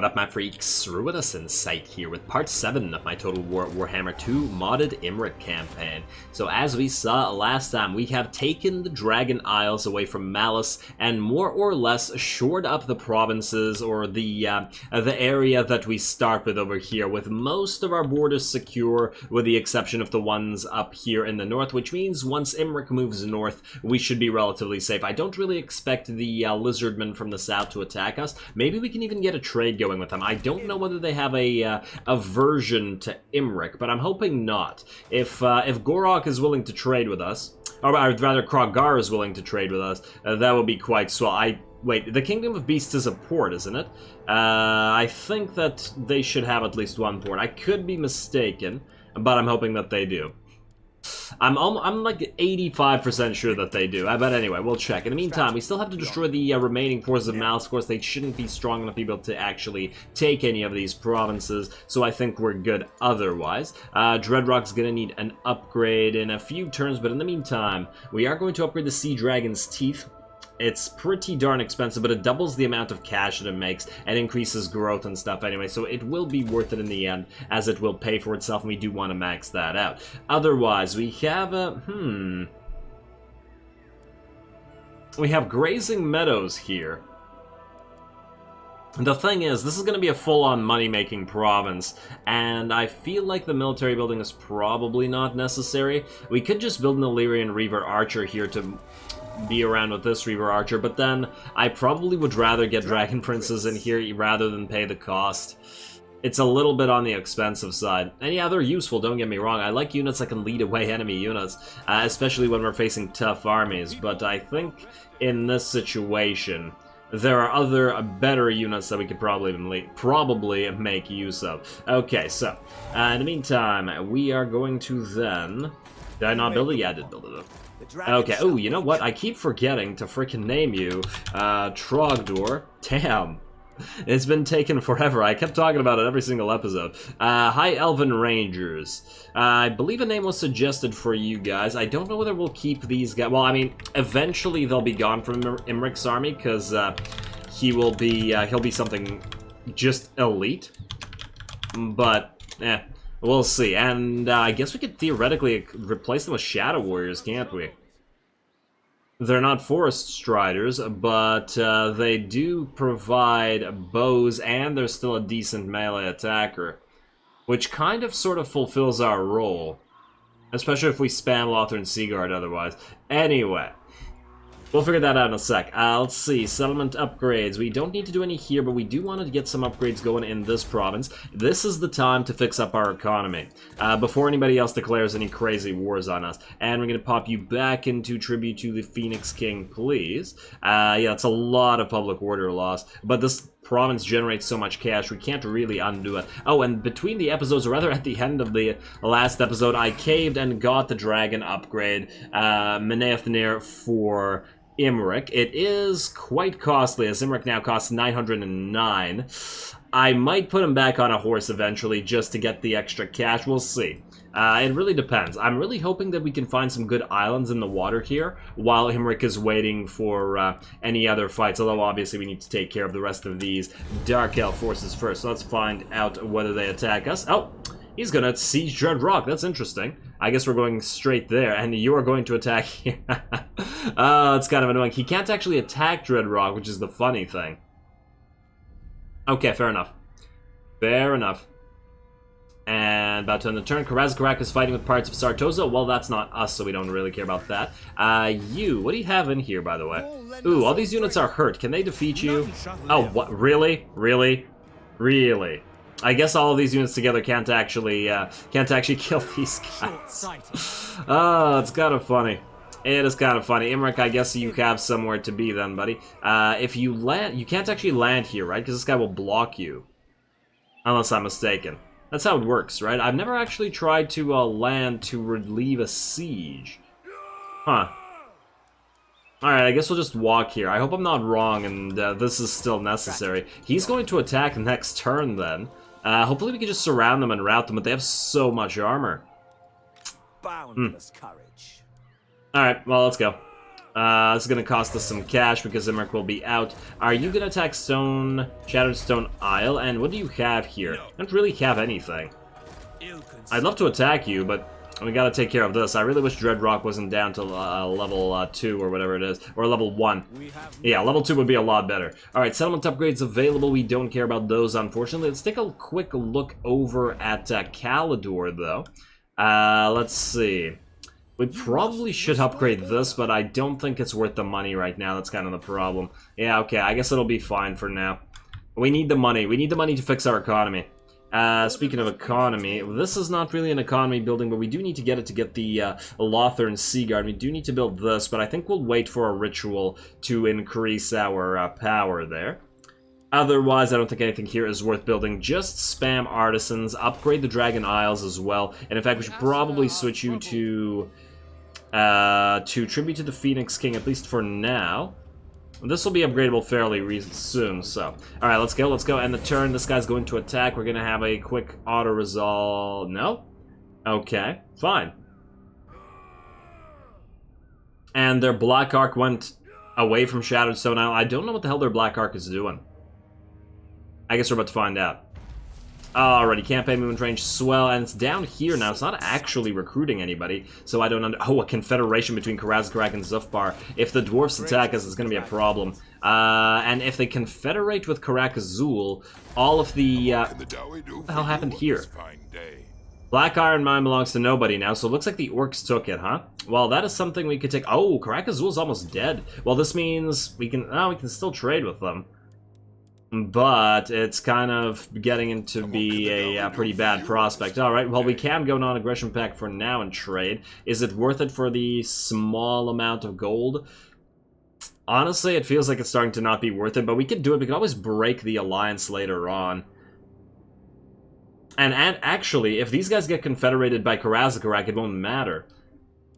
What up, my freaks? Ruinous Insight here with part 7 of my Total Warhammer 2 modded Imrik campaign. So as we saw last time, we have taken the Dragon Isles away from Malice and more or less shored up the provinces or the area that we start with over here, with most of our borders secure with the exception of the ones up here in the north, which means once Imrik moves north, we should be relatively safe. I don't really expect the Lizardmen from the south to attack us. Maybe we can even get a trade going with them. I don't know whether they have a aversion to Imrik, but I'm hoping not. If Gorok is willing to trade with us, or rather Krogar is willing to trade with us, that would be quite swell. Wait, the Kingdom of Beasts is a port, isn't it? I think that they should have at least one port. I could be mistaken, but I'm hoping that they do. I'm like 85% sure that they do, but anyway, we'll check. In the meantime, we still have to destroy the remaining forces of Malice. Of course, they shouldn't be strong enough to be able to actually take any of these provinces, so I think we're good otherwise. Dreadrock's gonna need an upgrade in a few turns, but in the meantime, we are going to upgrade the Sea Dragon's Teeth. It's pretty darn expensive, but it doubles the amount of cash that it makes and increases growth and stuff anyway, so it will be worth it in the end, as it will pay for itself, and we do want to max that out. Otherwise, we have we have grazing meadows here. The thing is, this is going to be a full-on money-making province, and I feel like the military building is probably not necessary. We could just build an Illyrian Reaver Archer here to be around with this Reaver Archer, but then I probably would rather get Dragon Princes in here rather than pay the cost. It's a little bit on the expensive side. And yeah, they're useful, don't get me wrong. I like units that can lead away enemy units, especially when we're facing tough armies, but I think in this situation, there are other better units that we could probably make use of. Okay, so, in the meantime, we are going to then... Did I not build it? Yeah, I did build it. Okay, oh, you know what? I keep forgetting to freaking name you, Trogdor. Damn. It's been taken forever. I kept talking about it every single episode. High Elven Rangers. I believe a name was suggested for you guys. I don't know whether we'll keep these guys. Well, I mean, eventually they'll be gone from Imrik's army, because he'll be something just elite. But, we'll see. And I guess we could theoretically replace them with Shadow Warriors, can't we? They're not Forest Striders, but they do provide bows, and they're still a decent melee attacker, which kind of sort of fulfills our role, especially if we spam Lothar Seaguard otherwise. Anyway, we'll figure that out in a sec. Let's see, settlement upgrades. We don't need to do any here, but we do want to get some upgrades going in this province. This is the time to fix up our economy, before anybody else declares any crazy wars on us. And we're going to pop you back into tribute to the Phoenix King, please. Yeah, it's a lot of public order loss, but this province generates so much cash, we can't really undo it. Oh, and between the episodes, or rather at the end of the last episode, I caved and got the dragon upgrade, Meneathnir, for Imrik. It is quite costly, as Imrik now costs 909. I might put him back on a horse eventually just to get the extra cash. We'll see. It really depends. I'm really hoping that we can find some good islands in the water here while Imrik is waiting for any other fights, although obviously we need to take care of the rest of these Dark Elf forces first. So let's find out whether they attack us. Oh, he's gonna siege Dreadrock. That's interesting. I guess we're going straight there, and you are going to attack here. It's kind of annoying. He can't actually attack Dreadrock, which is the funny thing. Okay, fair enough. Fair enough. And about to end the turn, Karazkarak is fighting with parts of Sartosa. Well, that's not us, so we don't really care about that. What do you have in here, by the way? Ooh, all these units are hurt. Can they defeat you? Oh, what? Really? Really? Really? I guess all of these units together can't actually kill these guys. Oh, it's kind of funny. It is kind of funny. Imrik, I guess you have somewhere to be then, buddy. If you land, you can't actually land here, right? Because this guy will block you. Unless I'm mistaken. That's how it works, right? I've never actually tried to land to relieve a siege. Huh. Alright, I guess we'll just walk here. I hope I'm not wrong and this is still necessary. He's going to attack next turn then. Hopefully we can just surround them and rout them, but they have so much armor. Boundless courage. Alright, well, let's go. This is going to cost us some cash because Imrik will be out. Are you going to attack Shattered Stone Isle? And what do you have here? I don't really have anything. I'd love to attack you, but we gotta take care of this. I really wish Dreadrock wasn't down to level 2 or whatever it is. Or level 1. Yeah, level 2 would be a lot better. Alright, settlement upgrades available. We don't care about those, unfortunately. Let's take a quick look over at Caledor, though. Let's see. We probably should upgrade this, but I don't think it's worth the money right now. That's kind of the problem. Yeah, okay, I guess it'll be fine for now. We need the money. We need the money to fix our economy. Speaking of economy, this is not really an economy building, but we do need to get it to get the Lothern Seaguard. We do need to build this, but I think we'll wait for a ritual to increase our power there. Otherwise, I don't think anything here is worth building. Just spam artisans, upgrade the Dragon Isles as well, and in fact, we should probably switch you to Tribute to the Phoenix King, at least for now. This will be upgradable fairly soon, so... Alright, let's go, end the turn. This guy's going to attack. We're gonna have a quick auto-resolve... No? Okay, fine. And their Black Arc went away from Shattered Stone Isle. I don't know what the hell their Black Arc is doing. I guess we're about to find out. Alrighty, campaign movement range swell, and it's down here now. It's not actually recruiting anybody, so I don't Oh, a confederation between Karazkarak and Zufbar. If the dwarfs attack us, it's going to be a problem. And if they confederate with Karak Azul, all of the... what the hell happened here? Black Iron Mine belongs to nobody now, so it looks like the orcs took it, huh? Well, that is something we could take... Oh, Karak Azul's almost dead. Well, this means we can... Oh, we can still trade with them. But it's kind of getting into be a pretty bad prospect. Alright, well, we can go non-aggression pact for now and trade. Is it worth it for the small amount of gold? Honestly, it feels like it's starting to not be worth it, but we could do it. We could always break the alliance later on. And actually, if these guys get confederated by Karazkarak, it won't matter.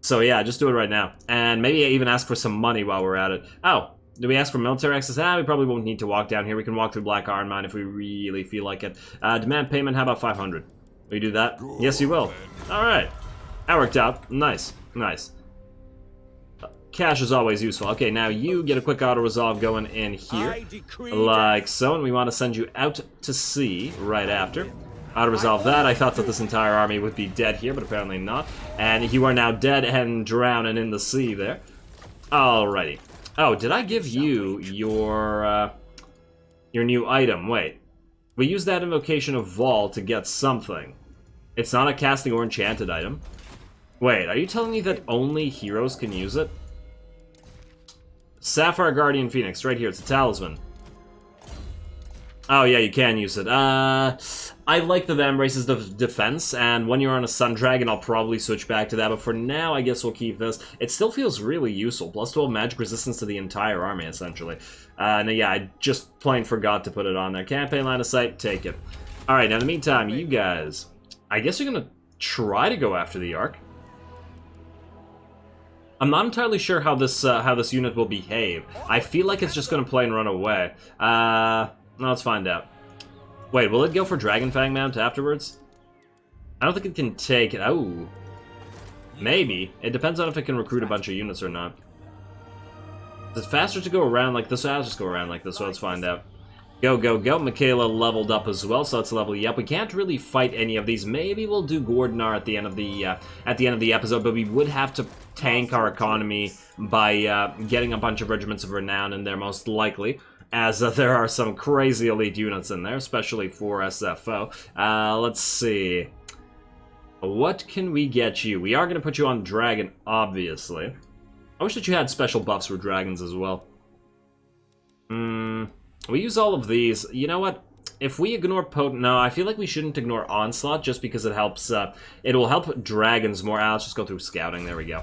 So yeah, just do it right now. And maybe even ask for some money while we're at it. Oh. Do we ask for military access? We probably won't need to walk down here. We can walk through Black Iron Mine if we really feel like it. Demand payment, how about 500? Will you do that? Yes, you will. Alright. That worked out. Nice. Nice. Cash is always useful. Okay, now you get a quick auto-resolve going in here. Like so, and we want to send you out to sea right after. Auto-resolve that. I thought that this entire army would be dead here, but apparently not. And you are now dead and drowning in the sea there. Alrighty. Oh, did I give you your new item? Wait. We used that invocation of Vol to get something. It's not a casting or enchanted item. Wait, are you telling me that only heroes can use it? Sapphire Guardian Phoenix, right here. It's a talisman. Oh, yeah, you can use it. I like the Vambrace's defense, and when you're on a Sun Dragon, I'll probably switch back to that, but for now, I guess we'll keep this. It still feels really useful. Plus 12 magic resistance to the entire army, essentially. And yeah, I just plain forgot to put it on there. Campaign line of sight, take it. Alright, now in the meantime, you guys... I guess you're gonna try to go after the Ark. I'm not entirely sure how this unit will behave. I feel like it's just gonna play and run away. Let's find out. Wait, will it go for Dragonfang Mount afterwards? I don't think it can take it. Oh. Maybe. It depends on if it can recruit a bunch of units or not. Is it faster to go around like this? I'll just go around like this, so let's find out. Go, go, go. Michaela leveled up as well, so let's level you up. We can't really fight any of these. Maybe we'll do Gordinar at the end of the episode, but we would have to tank our economy by getting a bunch of regiments of renown in there, most likely. As there are some crazy elite units in there, especially for SFO. Let's see. What can we get you? We are going to put you on Dragon, obviously. I wish that you had special buffs for dragons as well. We use all of these. You know what? If we ignore No, I feel like we shouldn't ignore Onslaught just because it helps... it will help dragons more. Let's just go through scouting. There we go.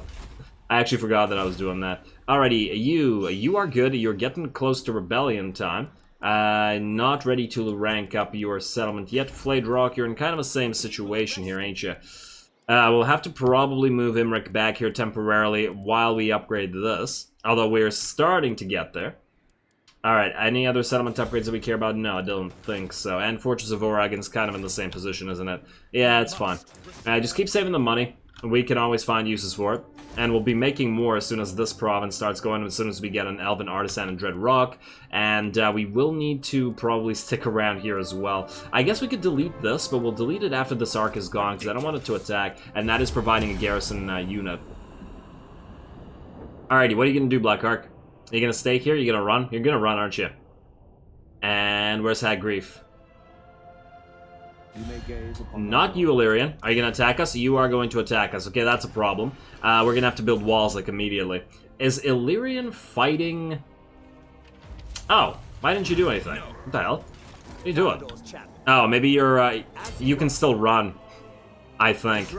I actually forgot that I was doing that. Alrighty, you are good. You're getting close to rebellion time. Not ready to rank up your settlement yet. Flayed Rock, you're in kind of the same situation here, ain't you? We'll have to probably move Imrik back here temporarily while we upgrade this. Although we're starting to get there. Alright, any other settlement upgrades that we care about? No, I don't think so. And Fortress of Oregon's kind of in the same position, isn't it? Yeah, it's fine. Just keep saving the money. We can always find uses for it. And we'll be making more as soon as this province starts going, as soon as we get an Elven Artisan in Dread Rock. And we will need to probably stick around here as well. I guess we could delete this, but we'll delete it after this arc is gone, because I don't want it to attack. And that is providing a garrison unit. Alrighty, what are you going to do, Black Ark? Are you going to stay here? Are you going to run? You're going to run, aren't you? And where's Hag Grief? Not you, Illyrian. Are you going to attack us? You are going to attack us. Okay, that's a problem. We're going to have to build walls, like, immediately. Is Illyrian fighting... Oh, why didn't you do anything? What the hell? What are you doing? Oh, maybe you're, you can still run, I think.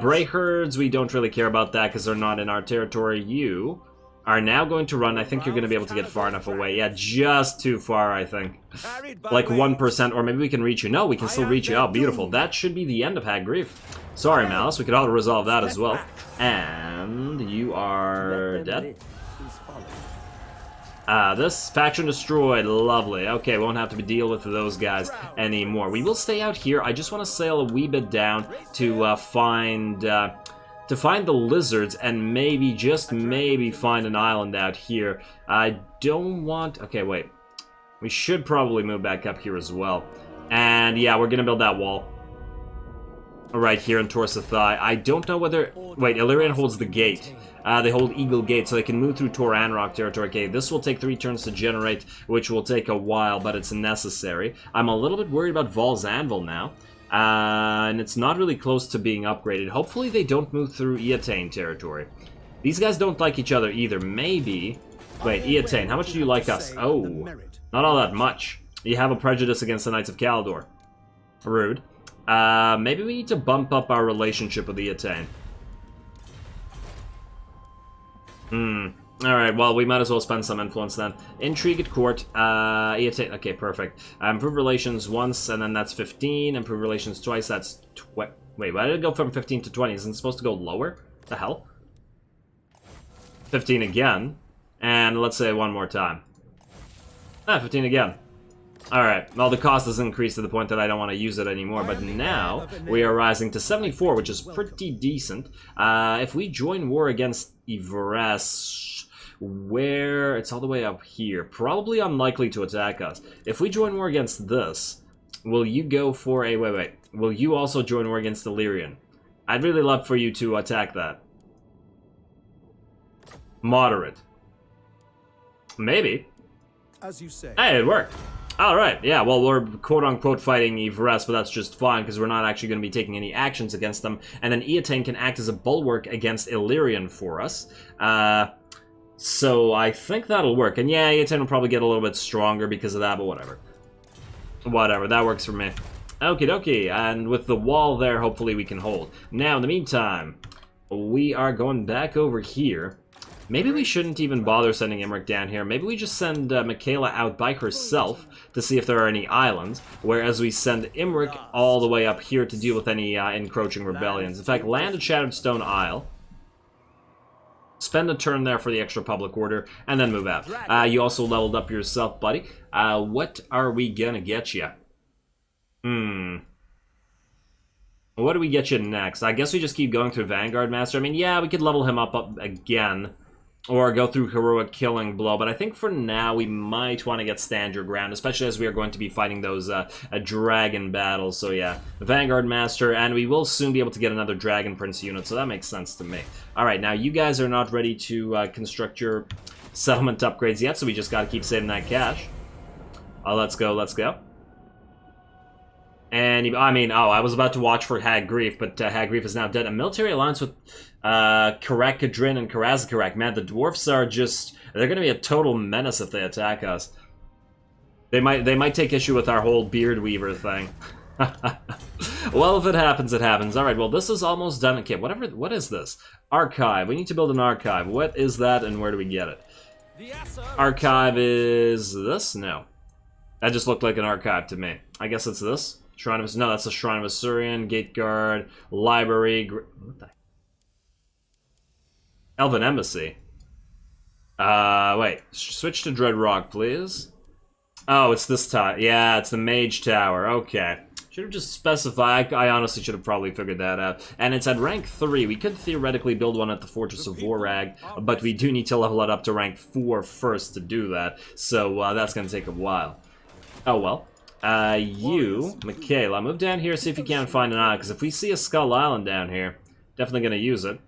Bray Herds, we don't really care about that, because they're not in our territory. You are now going to run. I think you're going to be able to get far enough away. Yeah, just too far, I think. Like 1%, or maybe we can reach you. No, we can still reach you. Oh, beautiful. That should be the end of Hag Grief. Sorry, Malice. We could auto-resolve that as well. And you are dead. This faction destroyed. Lovely. Okay, won't have to deal with those guys anymore. We will stay out here. I just want to sail a wee bit down to find the lizards and maybe, just maybe, find an island out here. I don't want... Okay, wait. We should probably move back up here as well. And yeah, we're gonna build that wall. Right here in Torsathai. I don't know whether... Wait, Illyrian holds the gate. They hold Eagle Gate, so they can move through Toranrock territory. Okay, this will take 3 turns to generate, which will take a while, but it's necessary. I'm a little bit worried about Vol's Anvil now. And it's not really close to being upgraded. Hopefully they don't move through Eatane territory. These guys don't like each other either. Maybe... Wait, Eatane, how much do you like us? Oh, not all that much. You have a prejudice against the Knights of Caledor. Rude. Maybe we need to bump up our relationship with Eatane. Alright, well, we might as well spend some influence then. Intrigue at court. Eatane. Okay, perfect. Improve relations once, and then that's 15. Improve relations twice, that's... Wait, why did it go from 15 to 20? Isn't it supposed to go lower? The hell? 15 again. And let's say one more time. 15 again. Alright, well, the cost has increased to the point that I don't want to use it anymore, but now we are rising to 74, which is pretty decent. If we join war against Ivres, where... It's all the way up here. Probably unlikely to attack us. If we join war against this, will you go for a... Wait. Will you also join war against Illyrian? I'd really love for you to attack that. Moderate. Maybe. As you say. Hey, it worked. Alright, yeah, well, we're quote-unquote fighting Ivres, but that's just fine, because we're not actually going to be taking any actions against them. And then Eatane can act as a bulwark against Illyrian for us. So I think that'll work. And yeah, Eatane will probably get a little bit stronger because of that, but whatever. Whatever, that works for me. Okie dokie, and with the wall there, hopefully we can hold. Now, in the meantime, we are going back over here. Maybe we shouldn't even bother sending Imrik down here. Maybe we just send Michaela out by herself to see if there are any islands, whereas we send Imrik all the way up here to deal with any encroaching rebellions. In fact, land at Shattered Stone Isle. Spend a turn there for the extra public order, and then move out. You also leveled up yourself, buddy. What are we gonna get you? What do we get you next? I guess we just keep going through Vanguard Master. I mean, yeah, we could level him up again. Or go through Heroic Killing Blow, but I think for now we might want to get Stand Your Ground, especially as we are going to be fighting those dragon battles. So yeah, Vanguard Master, and we will soon be able to get another Dragon Prince unit, so that makes sense to me. Alright, now you guys are not ready to construct your settlement upgrades yet, so we just gotta keep saving that cash. Let's go, let's go. And, I mean, I was about to watch for Hag Grief, but Hag Grief is now dead. A military alliance with Karakadrin and Karazakarak. Man, the dwarfs are just... They're going to be a total menace if they attack us. They might take issue with our whole Beard Weaver thing. Well, if it happens, it happens. Alright, well, this is almost done. Okay, what is this? Archive. We need to build an archive. What is that, and where do we get it? Archive is this? No. That just looked like an archive to me. I guess it's this. Shrine of... No, that's the Shrine of Assyrian, Gate Guard, Library... What the... Elven Embassy. Wait. Switch to Dread Rock, please. Oh, it's this tower. Yeah, it's the Mage Tower. Okay. Should have just specified. I honestly should have probably figured that out. And it's at rank 3. We could theoretically build one at the Fortress of Vorag, but we do need to level it up to rank 4 first to do that. So that's going to take a while. Oh well. You, Michaela, move down here, see if you can find an island, because if we see a Skull Island down here, definitely going to use it.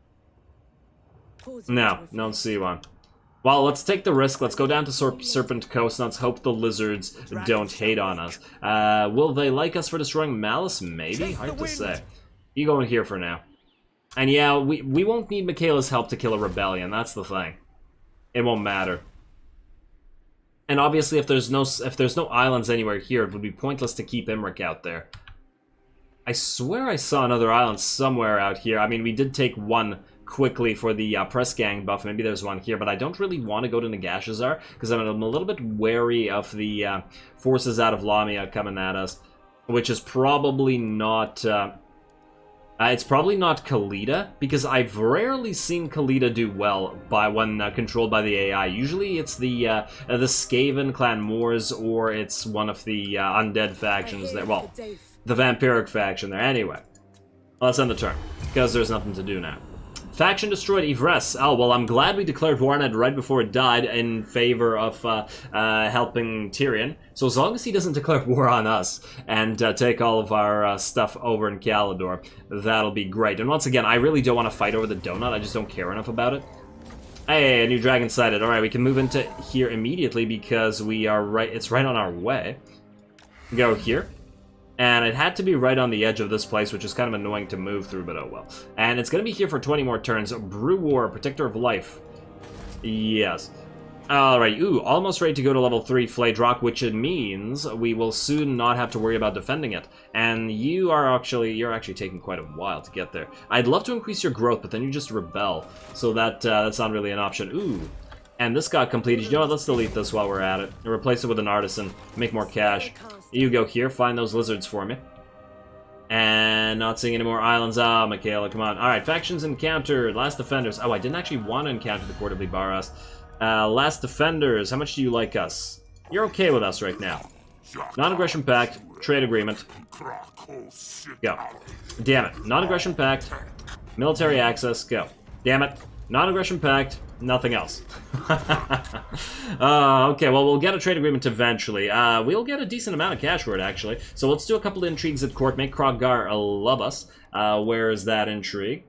No, don't see one. Well, let's take the risk. Let's go down to Serpent Coast, and let's hope the lizards don't hate on us. Will they like us for destroying Malice? Maybe? Hard to say. You go in here for now. And yeah, we won't need Michaela's help to kill a rebellion. That's the thing. It won't matter. And obviously, if there's no islands anywhere here, it would be pointless to keep Imrik out there. I swear I saw another island somewhere out here. I mean, we did take one quickly for the press gang buff. Maybe there's one here, but I don't really want to go to Nagashazar because I'm a little bit wary of the forces out of Lamia coming at us, which is probably not. It's probably not Caledor, because I've rarely seen Caledor do well when controlled by the AI. Usually it's the Skaven Clan Moors, or it's one of the undead factions there. Well, the vampiric faction there. Anyway, let's end the turn, because there's nothing to do now. Faction destroyed Ivres. Oh, well, I'm glad we declared war on it right before it died in favor of helping Tyrion. So as long as he doesn't declare war on us and take all of our stuff over in Caledor, that'll be great. And once again, I really don't want to fight over the donut. I just don't care enough about it. Hey, a new dragon sighted. All right, we can move into here immediately because we are right. It's right on our way. Go here. And it had to be right on the edge of this place, which is kind of annoying to move through, but oh well. And it's going to be here for 20 more turns. Brew War, Protector of Life. Yes. Alright, ooh, almost ready to go to level 3 Flayed Rock, which it means we will soon not have to worry about defending it. And you're actually taking quite a while to get there. I'd love to increase your growth, but then you just rebel. So that's not really an option. Ooh. And this got completed. You know what? Let's delete this while we're at it. And replace it with an artisan. Make more cash. You go here. Find those lizards for me. And not seeing any more islands. Ah, Michaela, come on. Alright, factions encountered. Last defenders. Oh, I didn't actually want to encounter the Court of Libaras. Last defenders. How much do you like us? You're okay with us right now. Non-aggression pact. Trade agreement. Go. Damn it. Non-aggression pact. Military access. Go. Damn it. Non-aggression pact. Nothing else. Okay, well, we'll get a trade agreement eventually. We'll get a decent amount of cash for it, actually. So let's do a couple of intrigues at court. Make Kroggar love us. Where is that intrigue?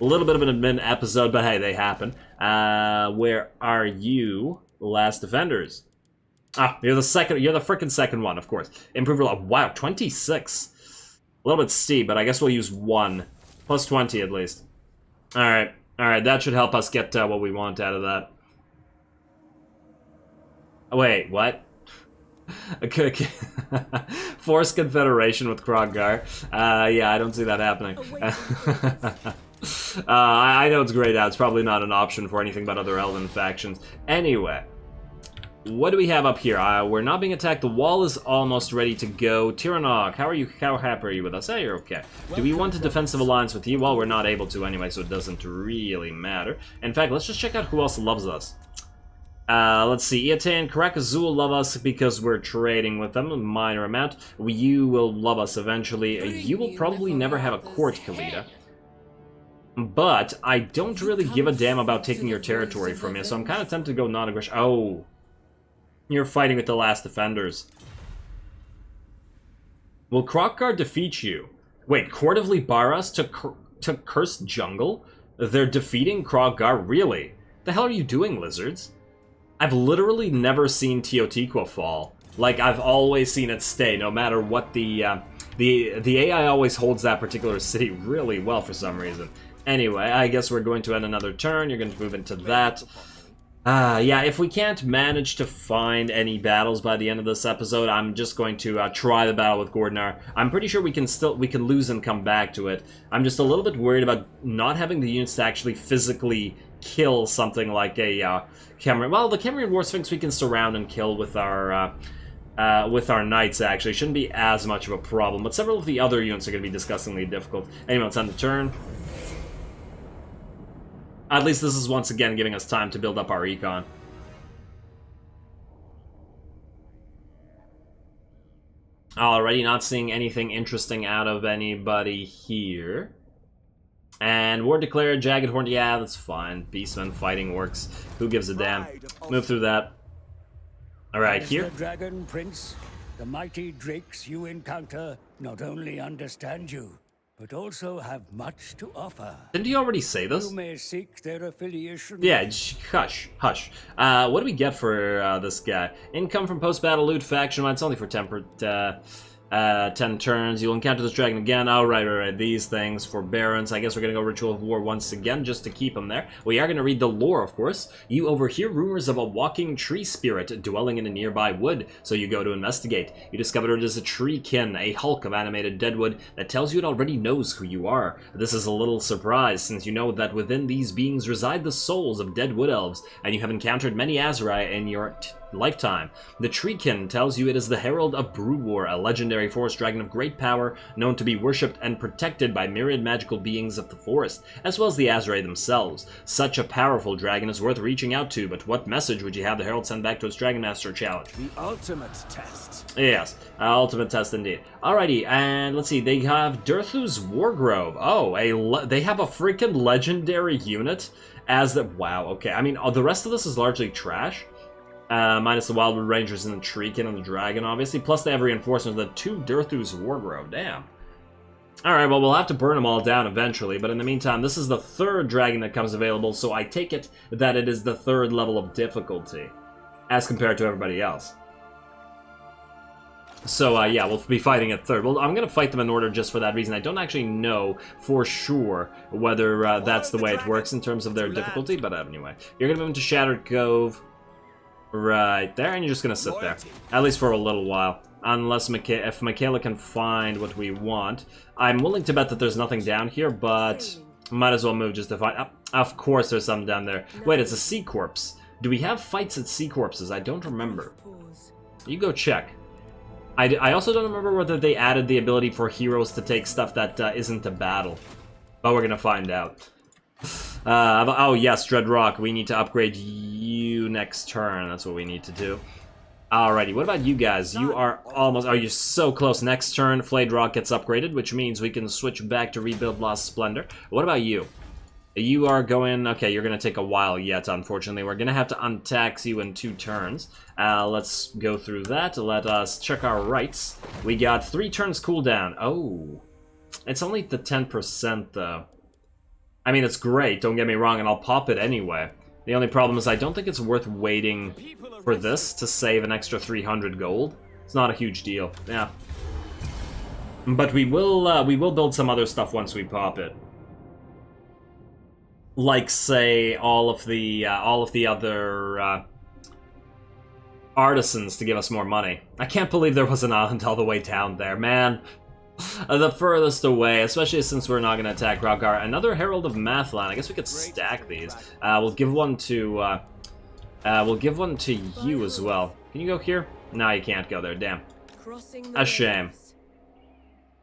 A little bit of an admin episode, but hey, they happen. Where are you, last defenders? Ah, you're the frickin' second one, of course. Improve your love. Wow, 26. A little bit steep, but I guess we'll use 1. Plus 20 at least. Alright. Alright, that should help us get what we want out of that. Oh, wait, what? Forced Confederation with Kroggar. Yeah, I don't see that happening. I know it's grayed out. It's probably not an option for anything but other elven factions. Anyway. What do we have up here? We're not being attacked. The wall is almost ready to go. Tyrannog, how are you? How happy are you with us? Hey, you're okay. Do we want a defensive alliance with you? Well, we're not able to anyway, so it doesn't really matter. In fact, let's just check out who else loves us. Let's see. Iate and Karakazul love us because we're trading with them, a minor amount. You will love us eventually. You will probably never have a court, Caledor. But I don't really give a damn about taking your territory from you, so I'm kind of tempted to go non-aggression. Oh. You're fighting with the last defenders. Will Kroggar defeat you? Wait, Court of Libaras to Cursed Jungle? They're defeating Kroggar? Really? The hell are you doing, lizards? I've literally never seen Teotihuacan fall. Like, I've always seen it stay, no matter what the AI always holds that particular city really well for some reason. Anyway, I guess we're going to end another turn. You're going to move into that. Yeah, if we can't manage to find any battles by the end of this episode, I'm just going to try the battle with Gordinar. I'm pretty sure we can lose and come back to it. I'm just a little bit worried about not having the units to actually physically kill something like a Cameron. Well, the Cameron War Sphinx we can surround and kill with our knights, actually. Shouldn't be as much of a problem, but several of the other units are going to be disgustingly difficult. Anyway, let's end the turn. At least this is once again giving us time to build up our econ. Alrighty, not seeing anything interesting out of anybody here. And war declared, jagged horn, yeah, that's fine. Beastmen fighting works. Who gives a damn? Move through that. Alright, here. The Dragon Prince, the mighty drakes you encounter not only understand you, but also have much to offer. Didn't he already say this? You may seek their affiliation. Yeah, hush, hush. What do we get for this guy? Income from post-battle loot faction. It's only for 10 turns. You'll encounter this dragon again. Oh, right. These things for barons. I guess we're going to go Ritual of War once again, just to keep them there. We are going to read the lore, of course. You overhear rumors of a walking tree spirit dwelling in a nearby wood, so you go to investigate. You discover it is a treekin, a hulk of animated deadwood that tells you it already knows who you are. This is a little surprise, since you know that within these beings reside the souls of dead wood elves, and you have encountered many Azurai in your lifetime. The treekin tells you it is the Herald of Brewwar, a legendary forest dragon of great power, known to be worshipped and protected by myriad magical beings of the forest, as well as the Azurai themselves. Such a powerful dragon is worth reaching out to, but what message would you have the Herald send back to its Dragon Master challenge? The ultimate test. Yes, ultimate test indeed. Alrighty, and let's see, they have Durthu's Wargrove. Oh, they have a freaking legendary unit as the... Wow, okay. I mean, the rest of this is largely trash. Minus the Wildwood Rangers and the Treekin and the Dragon, obviously. Plus they have reinforcements of the 2 Durthu's Wargrove. Damn. Alright, well, we'll have to burn them all down eventually, but in the meantime, this is the 3rd dragon that comes available, so I take it that it is the 3rd level of difficulty, as compared to everybody else. So, yeah, we'll be fighting at 3rd. Well, I'm going to fight them in order just for that reason. I don't actually know for sure whether that's the way it works in terms of their difficulty, but anyway. You're going to move into Shattered Cove. Right there, and you're just gonna sit there. At least for a little while. Unless if Michaela can find what we want. I'm willing to bet that there's nothing down here, but might as well move just to find... of course there's something down there. Wait, it's a sea corpse. Do we have fights at sea corpses? I don't remember. You go check. I also don't remember whether they added the ability for heroes to take stuff that isn't a battle. But we're gonna find out. Oh yes, Dread Rock, we need to upgrade you next turn. That's what we need to do. Alrighty, what about you guys? You are almost... Oh, you're so close. Next turn, Flayed Rock gets upgraded, which means we can switch back to Rebuild Lost Splendor. What about you? You are going... Okay, you're going to take a while yet, unfortunately. We're going to have to untax you in 2 turns. Let's go through that. Let us check our rights. We got 3 turns cooldown. Oh. It's only the 10%, though. I mean, it's great, don't get me wrong, and I'll pop it anyway. The only problem is I don't think it's worth waiting for this to save an extra 300 gold. It's not a huge deal, yeah. But we will build some other stuff once we pop it. Like, say, all of the other artisans to give us more money. I can't believe there was an island all the way down there, man. The furthest away, especially since we're not going to attack Rokgar. Another Herald of Mathland. I guess we could stack these. We'll give one to you as well. Can you go here? No, you can't go there. Damn. A shame.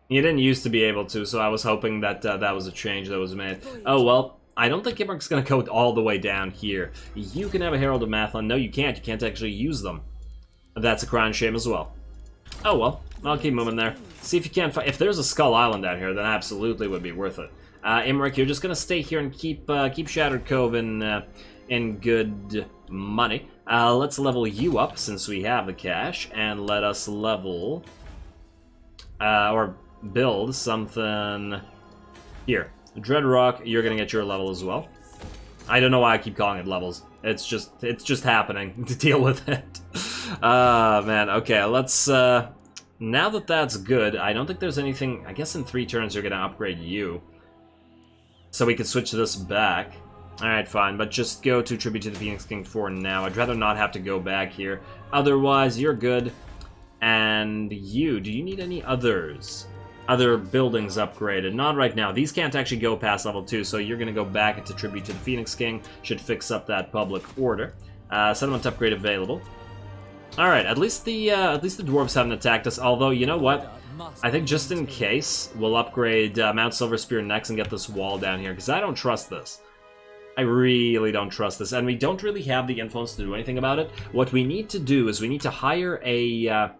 You didn't used to be able to, so I was hoping that that was a change that was made. Oh well. I don't think Imrik's going to go all the way down here. You can have a Herald of Mathland. No, you can't. You can't actually use them. That's a crown shame as well. Oh well. I'll keep moving there. See if you can't find... If there's a Skull Island down here, then absolutely would be worth it. Imrik, you're just gonna stay here and keep Shattered Cove in good money. Let's level you up since we have the cash, and let us level or build something here. Dreadrock, you're gonna get your level as well. I don't know why I keep calling it levels. It's just happening to deal with it. Man. Okay, let's. Now that that's good, I don't think there's anything... I guess in 3 turns you're going to upgrade you. So we could switch this back. Alright, fine, but just go to Tribute to the Phoenix King for now. I'd rather not have to go back here. Otherwise, you're good. And you, do you need any others? Other buildings upgraded? Not right now. These can't actually go past level 2, so you're going to go back into Tribute to the Phoenix King. Should fix up that public order. Settlement upgrade available. Alright, at least the dwarves haven't attacked us, although, you know what? I think just in case, we'll upgrade Mount Silverspear next and get this wall down here, because I don't trust this. I really don't trust this, and we don't really have the influence to do anything about it. What we need to do is we need to hire a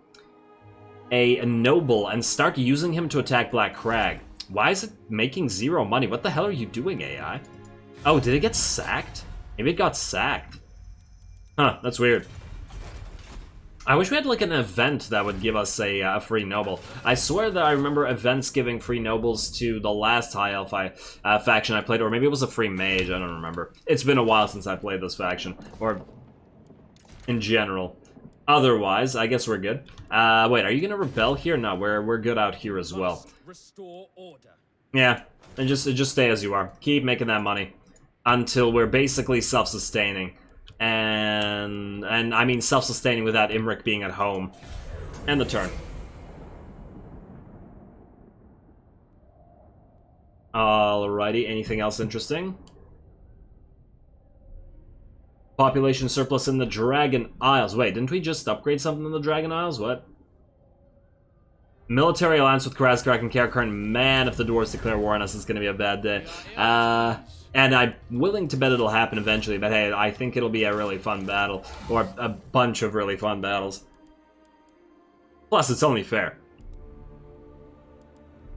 a noble and start using him to attack Black Crag. Why is it making 0 money? What the hell are you doing, AI? Oh, did it get sacked? Maybe it got sacked. Huh, that's weird. I wish we had like an event that would give us a free noble. I swear that I remember events giving free nobles to the last High Elf faction I played, or maybe it was a free mage, I don't remember. It's been a while since I played this faction, or in general. Otherwise, I guess we're good. Wait, are you gonna rebel here? No, we're good out here as well. Restore order. Yeah, and just stay as you are. Keep making that money until we're basically self-sustaining. And I mean self-sustaining without Imrik being at home. End the turn. Alrighty, anything else interesting? Population surplus in the Dragon Isles. Wait, didn't we just upgrade something in the Dragon Isles? What? Military alliance with Karazkarak and Karakharn. Man, if the dwarves declare war on us, it's gonna be a bad day. And I'm willing to bet it'll happen eventually, but hey, I think it'll be a really fun battle. Or a bunch of really fun battles. Plus, it's only fair.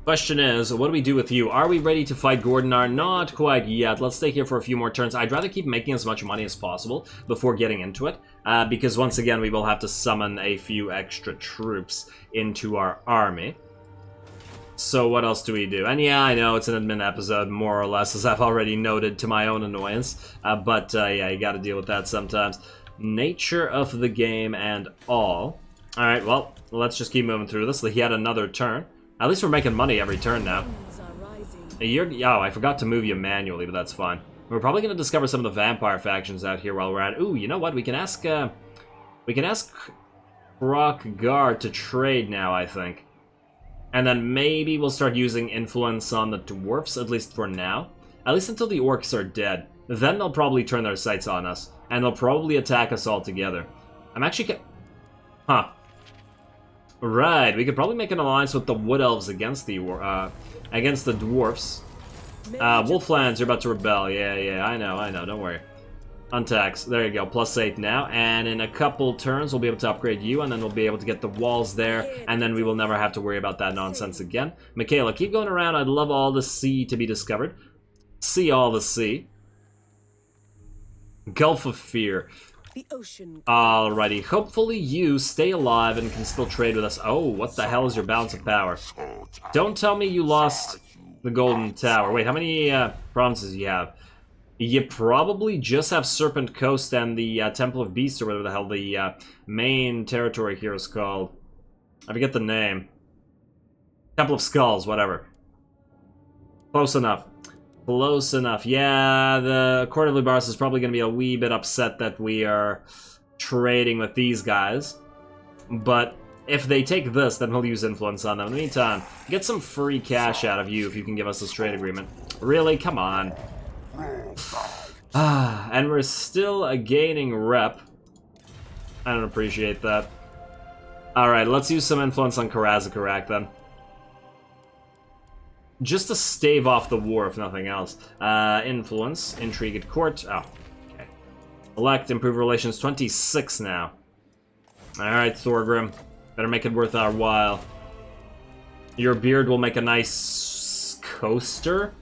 Question is, what do we do with you? Are we ready to fight Gordinar? Not quite yet. Let's stay here for a few more turns. I'd rather keep making as much money as possible before getting into it. Because once again, we will have to summon a few extra troops into our army. So what else do we do? And yeah, I know it's an admin episode, more or less, as I've already noted to my own annoyance. But yeah, you gotta deal with that sometimes. Nature of the game and all. Alright, well, let's just keep moving through this. He had another turn. At least we're making money every turn now. Oh, I forgot to move you manually, but that's fine. We're probably gonna discover some of the vampire factions out here while we're at. Ooh, you know what? We can ask Rockguard to trade now, I think. And then maybe we'll start using influence on the dwarfs, at least for now. At least until the orcs are dead. Then they'll probably turn their sights on us. And they'll probably attack us all together. I'm actually... Huh. Right, we could probably make an alliance with the Wood Elves against the dwarfs. Wolflands, you're about to rebel. Yeah, I know, don't worry. Untax, there you go, +8 now, and in a couple turns we'll be able to upgrade you, and then we'll be able to get the walls there, and then we will never have to worry about that nonsense again. Michaela, keep going around. I'd love all the sea to be discovered. See all the sea. Gulf of Fear. The ocean. Alrighty, hopefully you stay alive and can still trade with us. Oh, what the hell is your balance of power? Don't tell me you lost the Golden Tower. Wait, how many provinces do you have? You probably just have Serpent Coast and the Temple of Beasts, or whatever the hell the main territory here is called. I forget the name. Temple of Skulls, whatever. Close enough. Close enough. Yeah, the Court of Lubaris is probably going to be a wee bit upset that we are trading with these guys. But if they take this, then we'll use influence on them. In the meantime, get some free cash out of you if you can give us this trade agreement. Really? Come on. And we're still gaining rep. I don't appreciate that. Alright, let's use some influence on Karazkarak then. Just to stave off the war, if nothing else. Influence, intrigue at court. Oh, okay. Elect, improve relations, 26 now. Alright, Thorgrim. Better make it worth our while. Your beard will make a nice coaster.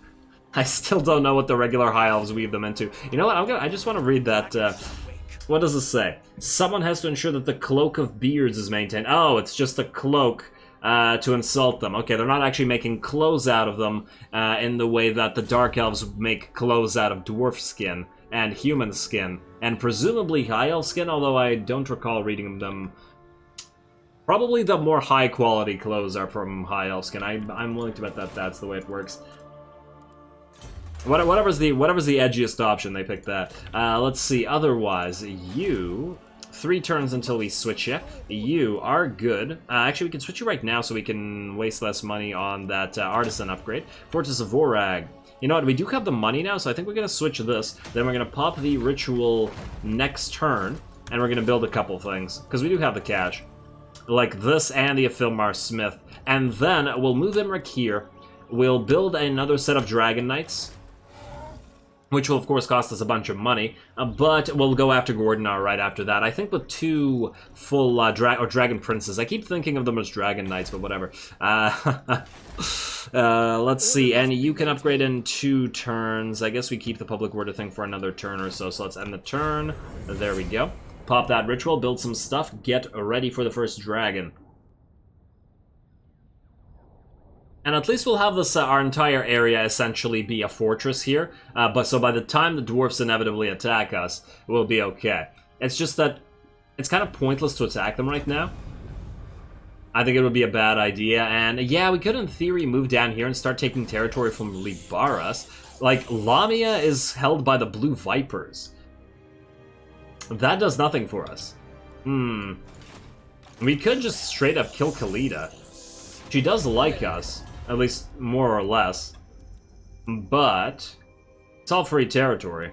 I still don't know what the regular High Elves weave them into. You know what? I just want to read that. What does it say? Someone has to ensure that the cloak of beards is maintained. Oh, it's just a cloak to insult them. Okay, they're not actually making clothes out of them in the way that the Dark Elves make clothes out of dwarf skin and human skin, and presumably High Elf skin, although I don't recall reading them. Probably the more high quality clothes are from High Elf skin. I'm willing to bet that that's the way it works. Whatever's the edgiest option, they pick that. Let's see. Otherwise, you 3 turns until we switch you. You are good. Actually, we can switch you right now so we can waste less money on that artisan upgrade. Fortress of Vorag. You know what? We do have the money now, so I think we're gonna switch this. Then we're gonna pop the ritual next turn, and we're gonna build a couple things because we do have the cash, like this and the Aphilmar Smith. And then we'll move Imrik here. We'll build another set of Dragon Knights. which will of course cost us a bunch of money, but we'll go after Gordinar right after that. I think with 2 full Dragon Princes. I keep thinking of them as Dragon Knights, but whatever. Let's see, and you can upgrade in 2 turns. I guess we keep the public order thing for another turn or so, so let's end the turn. There we go. Pop that ritual, build some stuff, get ready for the first dragon. And at least we'll have this, our entire area essentially be a fortress here. But so by the time the dwarfs inevitably attack us, we'll be okay. It's just that it's kind of pointless to attack them right now. I think it would be a bad idea. And yeah, we could in theory move down here and start taking territory from Libaras. Like, Lamia is held by the Blue Vipers. That does nothing for us. We could just straight up kill Khalida. She does like us. At least, more or less. But it's all free territory.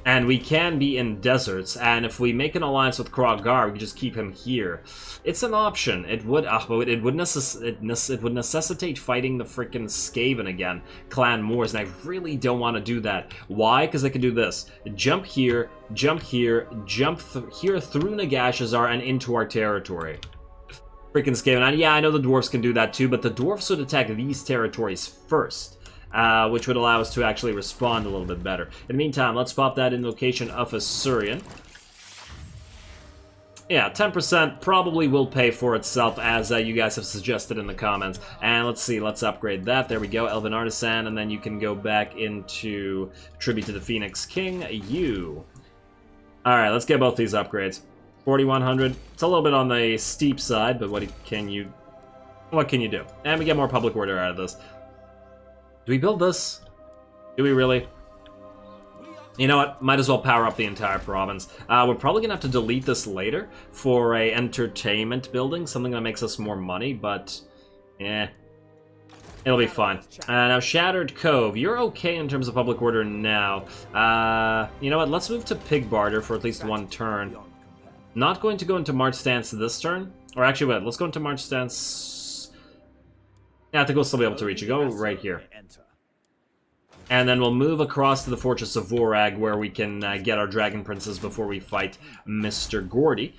And we can be in deserts, and if we make an alliance with Krogar, we can just keep him here. It's an option. It would necessitate fighting the frickin' Skaven again, Clan Moors, and I really don't want to do that. Why? Because I can do this. Jump here, jump here, jump here through Nagashazar and into our territory. Freaking Skaven. And yeah, I know the dwarves can do that too, but the dwarves would attack these territories first, which would allow us to actually respond a little bit better. In the meantime, let's pop that in location of Assyrian. Yeah, 10% probably will pay for itself, as you guys have suggested in the comments. And let's see, let's upgrade that. There we go, Elven Artisan, and then you can go back into Tribute to the Phoenix King. Alright, let's get both these upgrades. 4,100. It's a little bit on the steep side, but what can you do? And we get more public order out of this. Do we build this? Do we really? You know what? Might as well power up the entire province. We're probably gonna have to delete this later for a entertainment building, something that makes us more money, but it'll be fine. Now, Shattered Cove. You're okay in terms of public order now. You know what? Let's move to Pig Barter for at least 1 turn. Not going to go into March Stance this turn. Or actually, wait, let's go into March Stance. Yeah, I think we'll still be able to reach it. Go right here. And then we'll move across to the Fortress of Vorag, where we can get our Dragon Princes before we fight Mr. Gordy.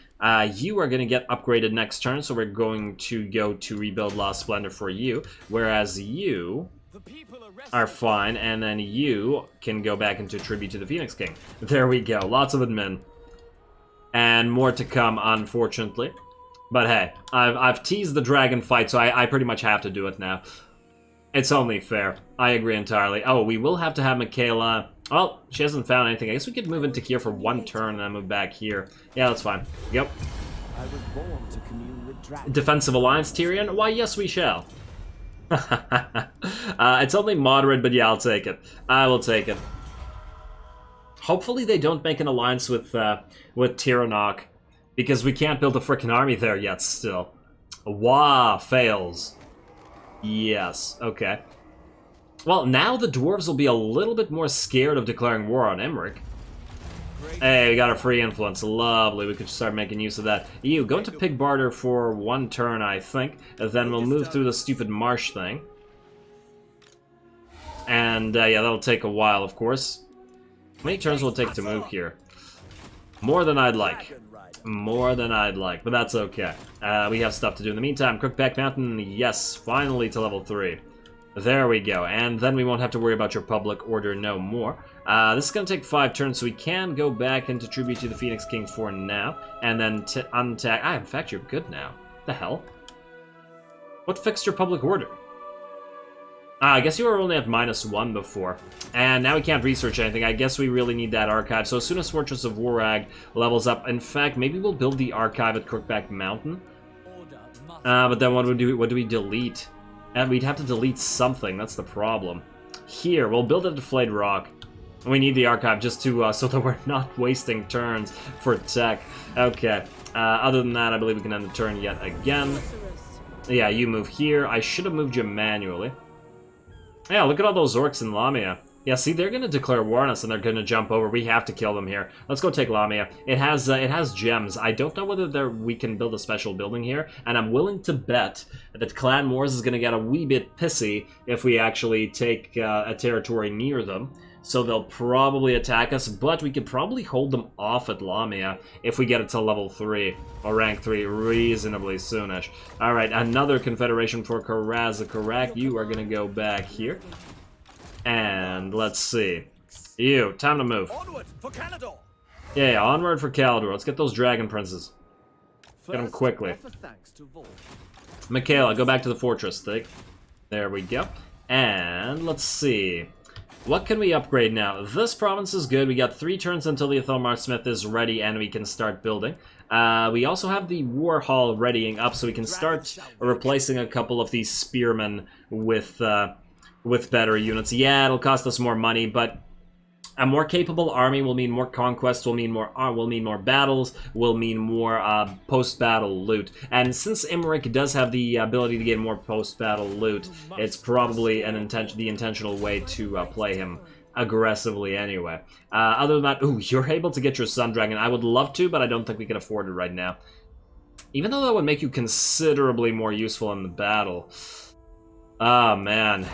You are going to get upgraded next turn, so we're going to go to Rebuild Lost Splendor for you. Whereas you are fine, and then you can go back into Tribute to the Phoenix King. There we go. Lots of admin. And more to come, unfortunately. But hey, I've teased the dragon fight, so I pretty much have to do it now. It's only fair. I agree entirely. Oh, we will have to have Michaela. Well, she hasn't found anything. I guess we could move into here for 1 turn and then move back here. Yeah, that's fine. Yep. I was born to commune with dragons. Defensive Alliance, Tyrion? Why, yes, we shall. It's only moderate, but yeah, I'll take it. I will take it. Hopefully they don't make an alliance with Tiranoc, because we can't build a frickin' army there yet still. Wah, fails. Yes, okay. Well, now the dwarves will be a little bit more scared of declaring war on Imrik. Hey, we got a free influence. Lovely, we could start making use of that. You, go into Pig Barter for 1 turn, I think. And then we'll move through the stupid marsh thing. And, yeah, that'll take a while, of course. How many turns will it take to move here? More than I'd like. More than I'd like, but that's okay. We have stuff to do in the meantime. Crookback Mountain, yes, finally to level 3. There we go, and then we won't have to worry about your public order no more. This is going to take 5 turns, so we can go back into Tribute to the Phoenix King for now, and then untag... in fact, you're good now. The hell? What fixed your public order? I guess you were only at -1 before. And now we can't research anything. I guess we really need that archive. So as soon as Fortress of Vorag levels up... In fact, maybe we'll build the archive at Crookback Mountain. But then what do we delete? And we'd have to delete something. That's the problem. Here, we'll build it at Flayed Rock. We need the archive just to... so that we're not wasting turns for tech. Okay. Other than that, I believe we can end the turn yet again. Yeah, you move here. I should have moved you manually. Yeah, look at all those orcs in Lamia. Yeah, see, they're gonna declare war on us and they're gonna jump over. We have to kill them here. Let's go take Lamia. It has gems. I don't know whether we can build a special building here, and I'm willing to bet that Clan Moors is gonna get a wee bit pissy if we actually take a territory near them. so they'll probably attack us, but we could probably hold them off at Lamia if we get it to level 3, or rank 3, reasonably soonish. Alright, another Confederation for Karazakarak. You are going to go back here. And let's see. You, time to move. Onward for Caledor. Yeah, onward for Caledor. Let's get those Dragon Princes. Get them quickly. Offer thanks to Vol. Michaela, go back to the fortress. There we go. And let's see. What can we upgrade now? This province is good. We got 3 turns until the Aethelmar Smith is ready and we can start building. We also have the War Hall readying up so we can start replacing a couple of these spearmen with better units. Yeah, it'll cost us more money, but a more capable army will mean more conquests, will mean more battles, will mean more post-battle loot. And since Imrik does have the ability to get more post-battle loot, it's probably the intentional way to play him aggressively anyway. Other than that, ooh, you're able to get your Sun Dragon. I would love to, but I don't think we can afford it right now. Even though that would make you considerably more useful in the battle. Oh, man.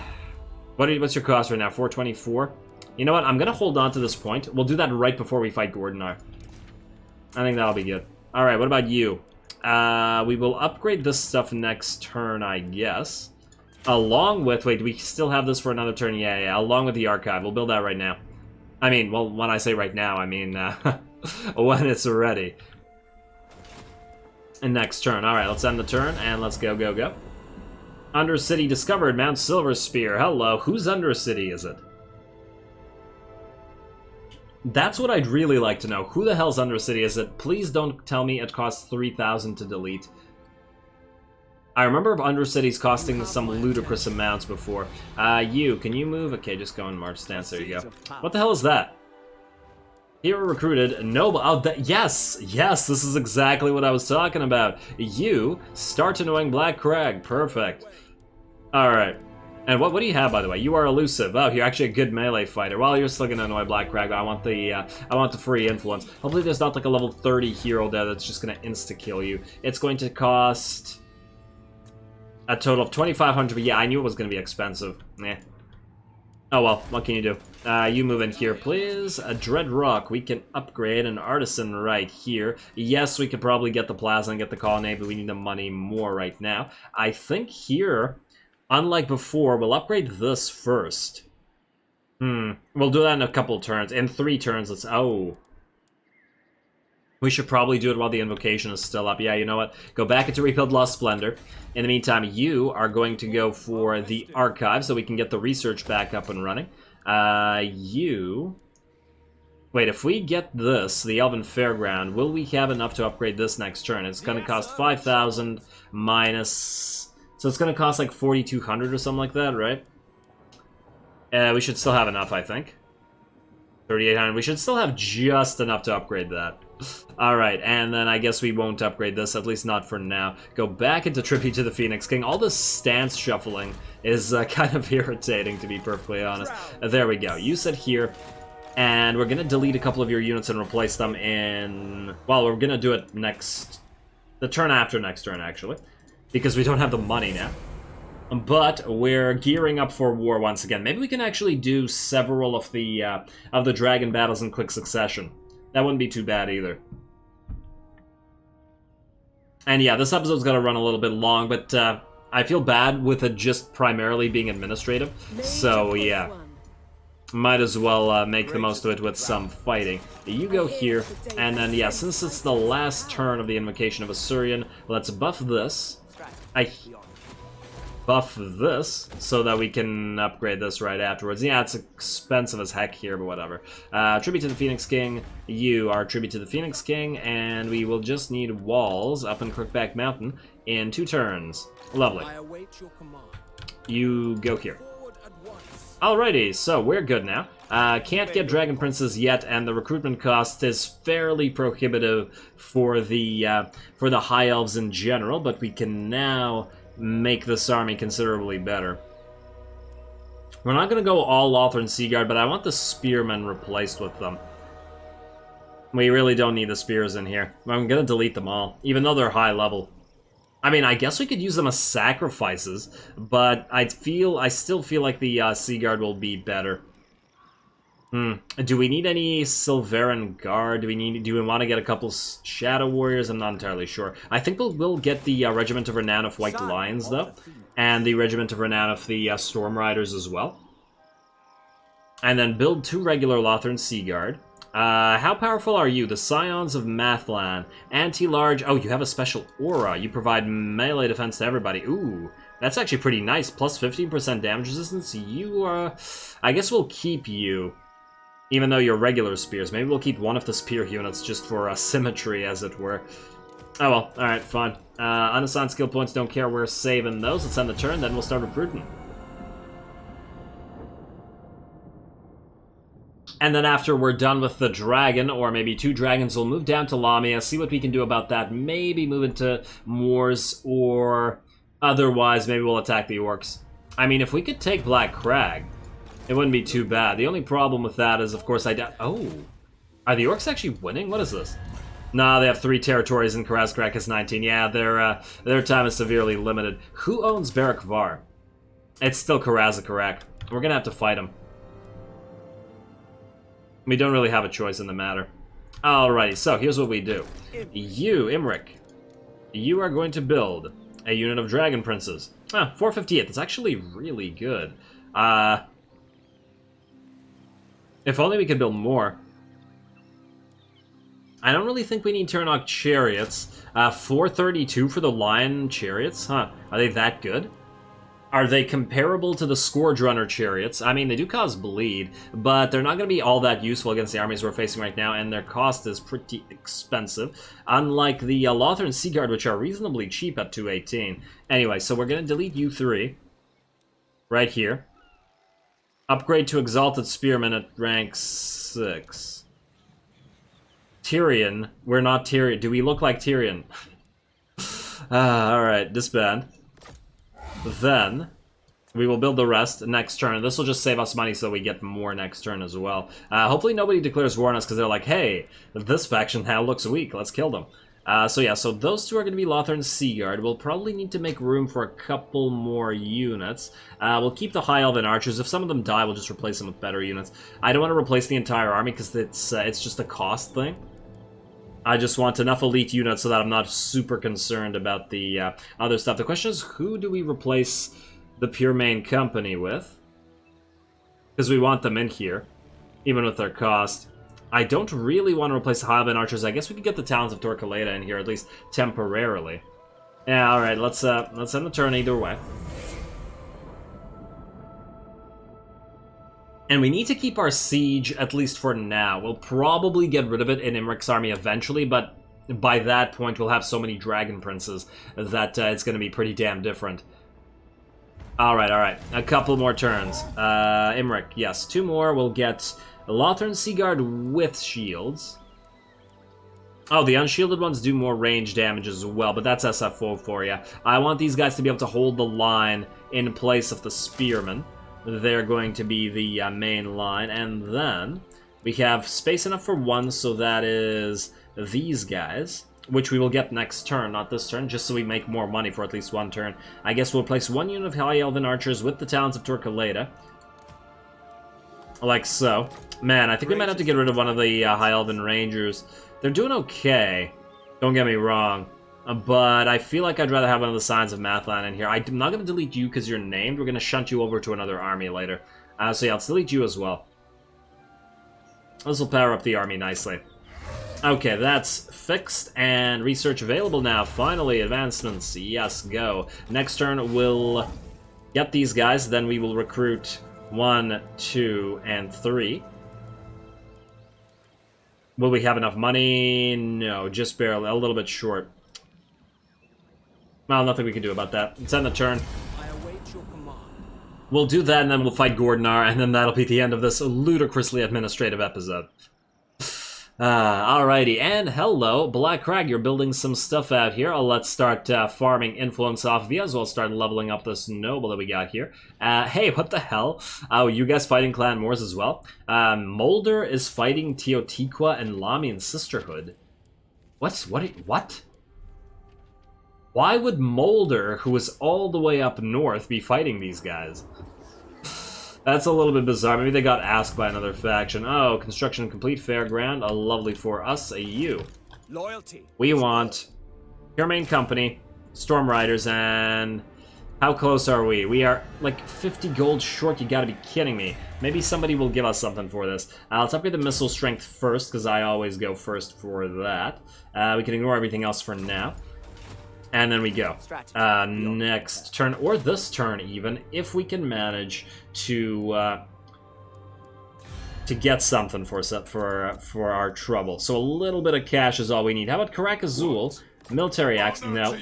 What's your cost right now? 424? You know what? I'm going to hold on to this point. We'll do that right before we fight Gordinar. I think that'll be good. Alright, what about you? We will upgrade this stuff next turn, I guess. Along with... Wait, do we still have this for another turn? Yeah. Along with the archive. We'll build that right now. I mean, well, when I say right now, I mean when it's ready. And next turn. Alright, let's end the turn, and let's go. Undercity discovered. Mount Silverspear. Hello. Whose Undercity is it? That's what I'd really like to know. Who the hell's Undercity is it? Please don't tell me it costs 3,000 to delete. I remember Undercities costing some ludicrous amounts before. Can you move? Okay, just go in March stance. There you go. What the hell is that? Hero recruited. Noble. Oh, yes! Yes, this is exactly what I was talking about. You start annoying Black Crag. Perfect. Alright. And what do you have, by the way? You are elusive. Oh, you're actually a good melee fighter. Well, you're still gonna annoy Black Crag. I want the free influence. Hopefully there's not like a level 30 hero there that's just gonna insta-kill you. It's going to cost a total of 2,500, but yeah, I knew it was gonna be expensive. Oh well, what can you do? You move in here, please. A Dread Rock, we can upgrade an Artisan right here. Yes, we could probably get the Plaza and get the Colonnade, but we need the money more right now. I think here... Unlike before, we'll upgrade this first. We'll do that in a couple turns. In 3 turns, let's... Oh. We should probably do it while the invocation is still up. Yeah, you know what? Go back into Rebuild Lost Splendor. In the meantime, you are going to go for the archive so we can get the research back up and running. Wait, if we get this, the Elven Fairground, will we have enough to upgrade this next turn? It's going to cost 5,000 minus... So it's going to cost like 4,200 or something like that, right? We should still have enough, I think. 3,800. We should still have just enough to upgrade that. Alright, and then I guess we won't upgrade this, at least not for now. Go back into Tribute to the Phoenix King. All this stance shuffling is kind of irritating, to be perfectly honest. There we go. You sit here, and we're going to delete a couple of your units and replace them in... Well, we're going to do it next... The turn after next turn, actually. Because we don't have the money now. But we're gearing up for war once again. Maybe we can actually do several of the dragon battles in quick succession. That wouldn't be too bad either. And yeah, this episode's gonna run a little bit long, but I feel bad with it just primarily being administrative. So yeah, might as well make the most of it with some fighting. You go here, and then yeah, since it's the last turn of the Invocation of Assyrian, let's buff this. I buff this so that we can upgrade this right afterwards. Yeah, it's expensive as heck here, but whatever. Tribute to the Phoenix King. You are Tribute to the Phoenix King, and we will just need walls up in Crookback Mountain in 2 turns. Lovely. You go here. Alrighty, so we're good now. Can't get Dragon Princes yet, and the recruitment cost is fairly prohibitive for the High Elves in general, but we can now make this army considerably better. We're not going to go all Lothern Seaguard, but I want the Spearmen replaced with them. We really don't need the Spears in here. I'm going to delete them all, even though they're high level. I mean, I guess we could use them as sacrifices, but I still feel like the Seaguard will be better. Do we need any Silveran Guard? Do we want to get a couple Shadow Warriors? I'm not entirely sure. I think we'll get the Regiment of Renown of White Lions, though. And the Regiment of Renown of the Storm Riders as well. And then build 2 regular Lothern Sea Guard. How powerful are you? The Scions of Mathlan. Anti-large... Oh, you have a special aura. You provide melee defense to everybody. Ooh, that's actually pretty nice. Plus 15% damage resistance. You are... I guess we'll keep you. Even though you're regular spears. Maybe we'll keep one of the spear units just for symmetry, as it were. Oh well, alright, fine. Unassigned skill points, don't care. We're saving those. Let's end the turn, then we'll start recruiting. And then after we're done with the dragon, or maybe 2 dragons, we'll move down to Lamia, see what we can do about that. Maybe move into Moors, or otherwise, maybe we'll attack the orcs. I mean, if we could take Black Crag, it wouldn't be too bad. The only problem with that is, of course, Oh! Are the orcs actually winning? What is this? Nah, they have 3 territories and Karazkrak is 19. Yeah, their time is severely limited. Who owns Barak Var? It's still Karazkrak. We're gonna have to fight him. We don't really have a choice in the matter. Alrighty, so here's what we do. You, Imrik, you are going to build a unit of Dragon Princes. 458, that's actually really good. If only we could build more. I don't really think we need Turnok Chariots. 432 for the Lion Chariots? Huh, are they that good? Are they comparable to the Scourge Runner Chariots? I mean, they do cause bleed, but they're not going to be all that useful against the armies we're facing right now, and their cost is pretty expensive. Unlike the Lothern Sea Guard, which are reasonably cheap at 218. Anyway, so we're going to delete you 3. Right here. Upgrade to Exalted Spearman at rank 6. Tyrion. We're not Tyrion. Do we look like Tyrion? Alright, disband. Then, we will build the rest next turn. This will just save us money so we get more next turn as well. Hopefully nobody declares war on us because they're like, hey, this faction now looks weak. Let's kill them. So yeah, so those 2 are going to be Lothern Sea Guard. We'll probably need to make room for a couple more units. We'll keep the High Elven Archers. If some of them die, we'll just replace them with better units. I don't want to replace the entire army because it's just a cost thing. I just want enough elite units so that I'm not super concerned about the other stuff. The question is, who do we replace the Pure Main Company with? Because we want them in here, even with their cost. I don't really want to replace the High Elven Archers. I guess we could get the Talons of Torquelada in here, at least temporarily. Yeah, alright, let's end the turn either way. And we need to keep our siege, at least for now. We'll probably get rid of it in Imrik's army eventually, but by that point we'll have so many Dragon Princes that it's going to be pretty damn different. Alright. A couple more turns. Imrik, yes. 2 more. We'll get Lothern Sea Guard with shields. Oh, the unshielded ones do more range damage as well, but that's SFO for you. I want these guys to be able to hold the line in place of the Spearmen. They're going to be the main line, and then we have space enough for 1, so that is these guys, which we will get next turn, not this turn, just so we make more money for at least 1 turn. I guess we'll place 1 unit of High Elven Archers with the Talons of Torquelada, like so. Man, I think we might have to get rid of one of the High Elven Rangers. They're doing okay, don't get me wrong. But I feel like I'd rather have one of the Signs of Mathlan in here. I'm not going to delete you because you're named. We're going to shunt you over to another army later. So yeah, let's delete you as well. This will power up the army nicely. Okay, that's fixed and research available now. Finally, advancements. Yes, go. Next turn, we'll get these guys. Then we will recruit 1, 2, and 3. Will we have enough money? No, just barely. A little bit short. Well, nothing we can do about that. Let's end the turn. I await your command. We'll do that, and then we'll fight Gordinar, and then that'll be the end of this ludicrously administrative episode. Alrighty, and hello, Black Crag, you're building some stuff out here. Let's start farming influence off of you, as well as start leveling up this noble that we got here. Hey, what the hell? Oh, you guys fighting Clan Moors as well? Molder is fighting Teotiqua and Lamian Sisterhood. What? Why would Molder, who is all the way up north, be fighting these guys? That's a little bit bizarre. Maybe they got asked by another faction. Oh, construction complete, fairground. Lovely for us. You. Loyalty. We want your main company, Storm Riders, and how close are we? We are like 50 gold short. You gotta be kidding me. Maybe somebody will give us something for this. Let's upgrade the missile strength first, because I always go first for that. We can ignore everything else for now. And then we go. Next turn, or this turn even, if we can manage to get something for our trouble. So a little bit of cash is all we need. How about Karak Azul? Military axe? No.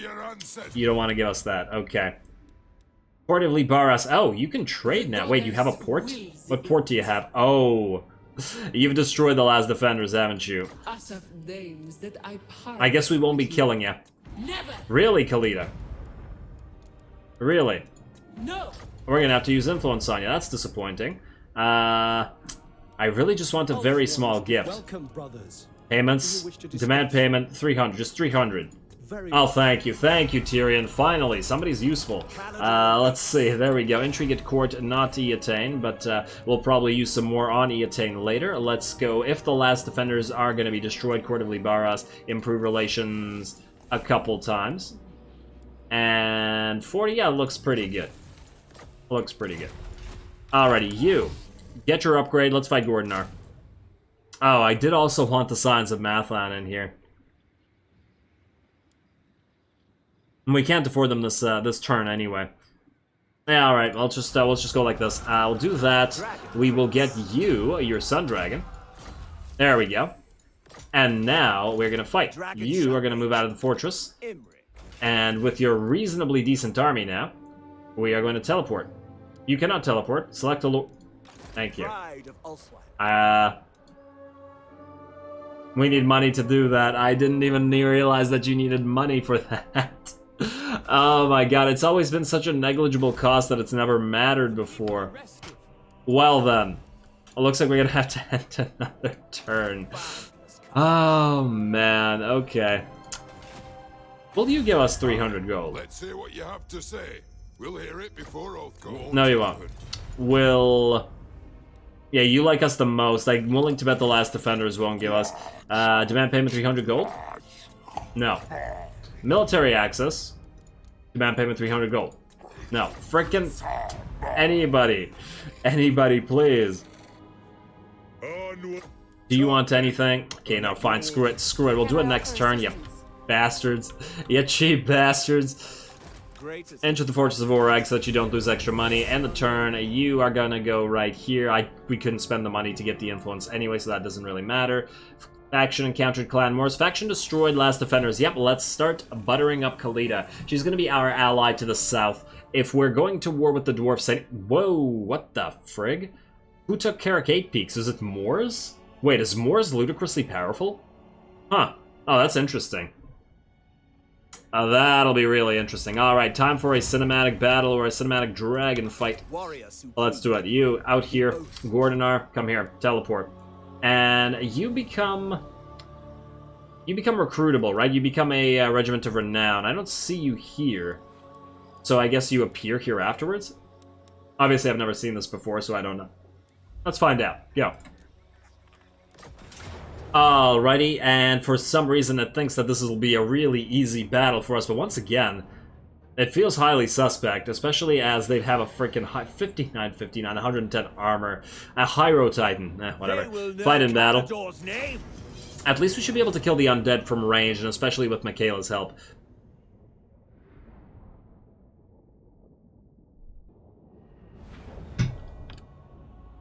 You don't want to give us that. Okay. Port of Libaras. Oh, you can trade now. Wait, you have a port? What port do you have? Oh. You've destroyed the last defenders, haven't you? I guess we won't be killing you. Never. Really, Caledor? Really? No. We're gonna have to use influence on you. That's disappointing. I really just want a very small gift. Welcome, brothers. Payments. Demand payment 300. Just 300. Oh, thank you, Tyrion. Finally, somebody's useful. Let's see. There we go. Intrigue at court, not Eatane, but we'll probably use some more on Eatane later. Let's go. If the last defenders are going to be destroyed, Court of Libaras, improve relations a couple times. And 40, yeah, looks pretty good. Looks pretty good. Alrighty, you. Get your upgrade. Let's fight Gordinar. Oh, I did also want the Signs of Mathlan in here. We can't afford them this this turn anyway. Yeah, all right. Let's just go like this. We'll do that. We will get you your Sun Dragon. There we go. And now we're gonna fight. You are gonna move out of the fortress, and with your reasonably decent army now, we are going to teleport. You cannot teleport. Select a. Thank you. We need money to do that. I didn't even realize that you needed money for that. Oh my god, it's always been such a negligible cost that it's never mattered before. Well then, it looks like we're gonna have to end another turn. Oh man, okay. Will you give us 300 gold? Let's hear what you have to say. We'll hear it before oath calls. No, you won't. Will... Yeah, you like us the most. I'm willing to bet the last defenders won't give us. Demand payment 300 gold? No. Military access. Demand payment 300 gold. No. Frickin' anybody. Anybody, please. Do you want anything? Okay, no, fine. Screw it. Screw it. We'll do it next turn, you bastards. You cheap bastards. Enter the Fortress of Orag so that you don't lose extra money. And the turn, you are gonna go right here. We couldn't spend the money to get the influence anyway, so that doesn't really matter. Faction encountered Clan Wars. Faction destroyed last defenders. Yep, let's start buttering up Caledor. She's gonna be our ally to the south. If we're going to war with the Dwarf side... Whoa, what the frig? Who took Carrick 8 Peaks? Is it Moors? Wait, is Moors ludicrously powerful? Huh. Oh, that's interesting. That'll be really interesting. Alright, time for a cinematic battle or a cinematic dragon fight. Let's do it. You, out here. Gordinar, come here. Teleport. And you become... You become recruitable, right? You become a regiment of renown. I don't see you here. So I guess you appear here afterwards? Obviously, I've never seen this before, so I don't know. Let's find out. Go. Alrighty, and for some reason it thinks that this will be a really easy battle for us, but once again, it feels highly suspect, especially as they have a freaking 59, 110 armor, a Hyro Titan, whatever, fight in battle. At least we should be able to kill the undead from range, and especially with Michaela's help.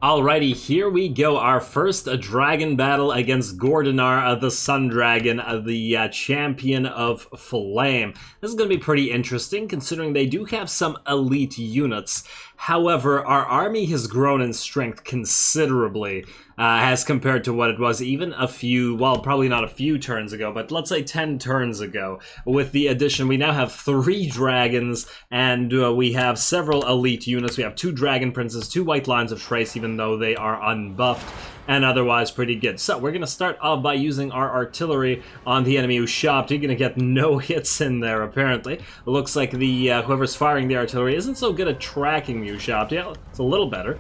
Alrighty, here we go. Our first dragon battle against Gordinar, the Sun Dragon, the champion of Flame. This is going to be pretty interesting, considering they do have some elite units. However, our army has grown in strength considerably as compared to what it was even a few, well, probably not a few turns ago, but let's say 10 turns ago. With the addition, we now have 3 dragons, and we have several elite units. We have 2 dragon princes, 2 white lines of trace, even though they are unbuffed, and otherwise pretty good. So we're going to start off by using our artillery on the enemy who shopped. You're going to get no hits in there, apparently. It looks like the whoever's firing the artillery isn't so good at tracking you shopped. Yeah, it's a little better.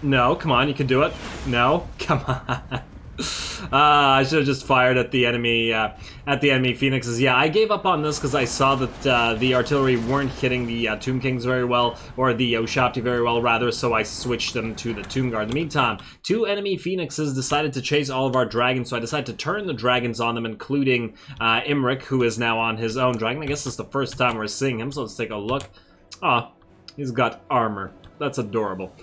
No, come on, you can do it. No, come on. I should have just fired at the enemy phoenixes. Yeah, I gave up on this because I saw that the artillery weren't hitting the Tomb Kings very well, or the Ushapti very well, rather, so I switched them to the Tomb Guard. In the meantime, 2 enemy phoenixes decided to chase all of our dragons, so I decided to turn the dragons on them, including Imrik, who is now on his own dragon. I guess this is the first time we're seeing him, so let's take a look. Ah, he's got armor. That's adorable.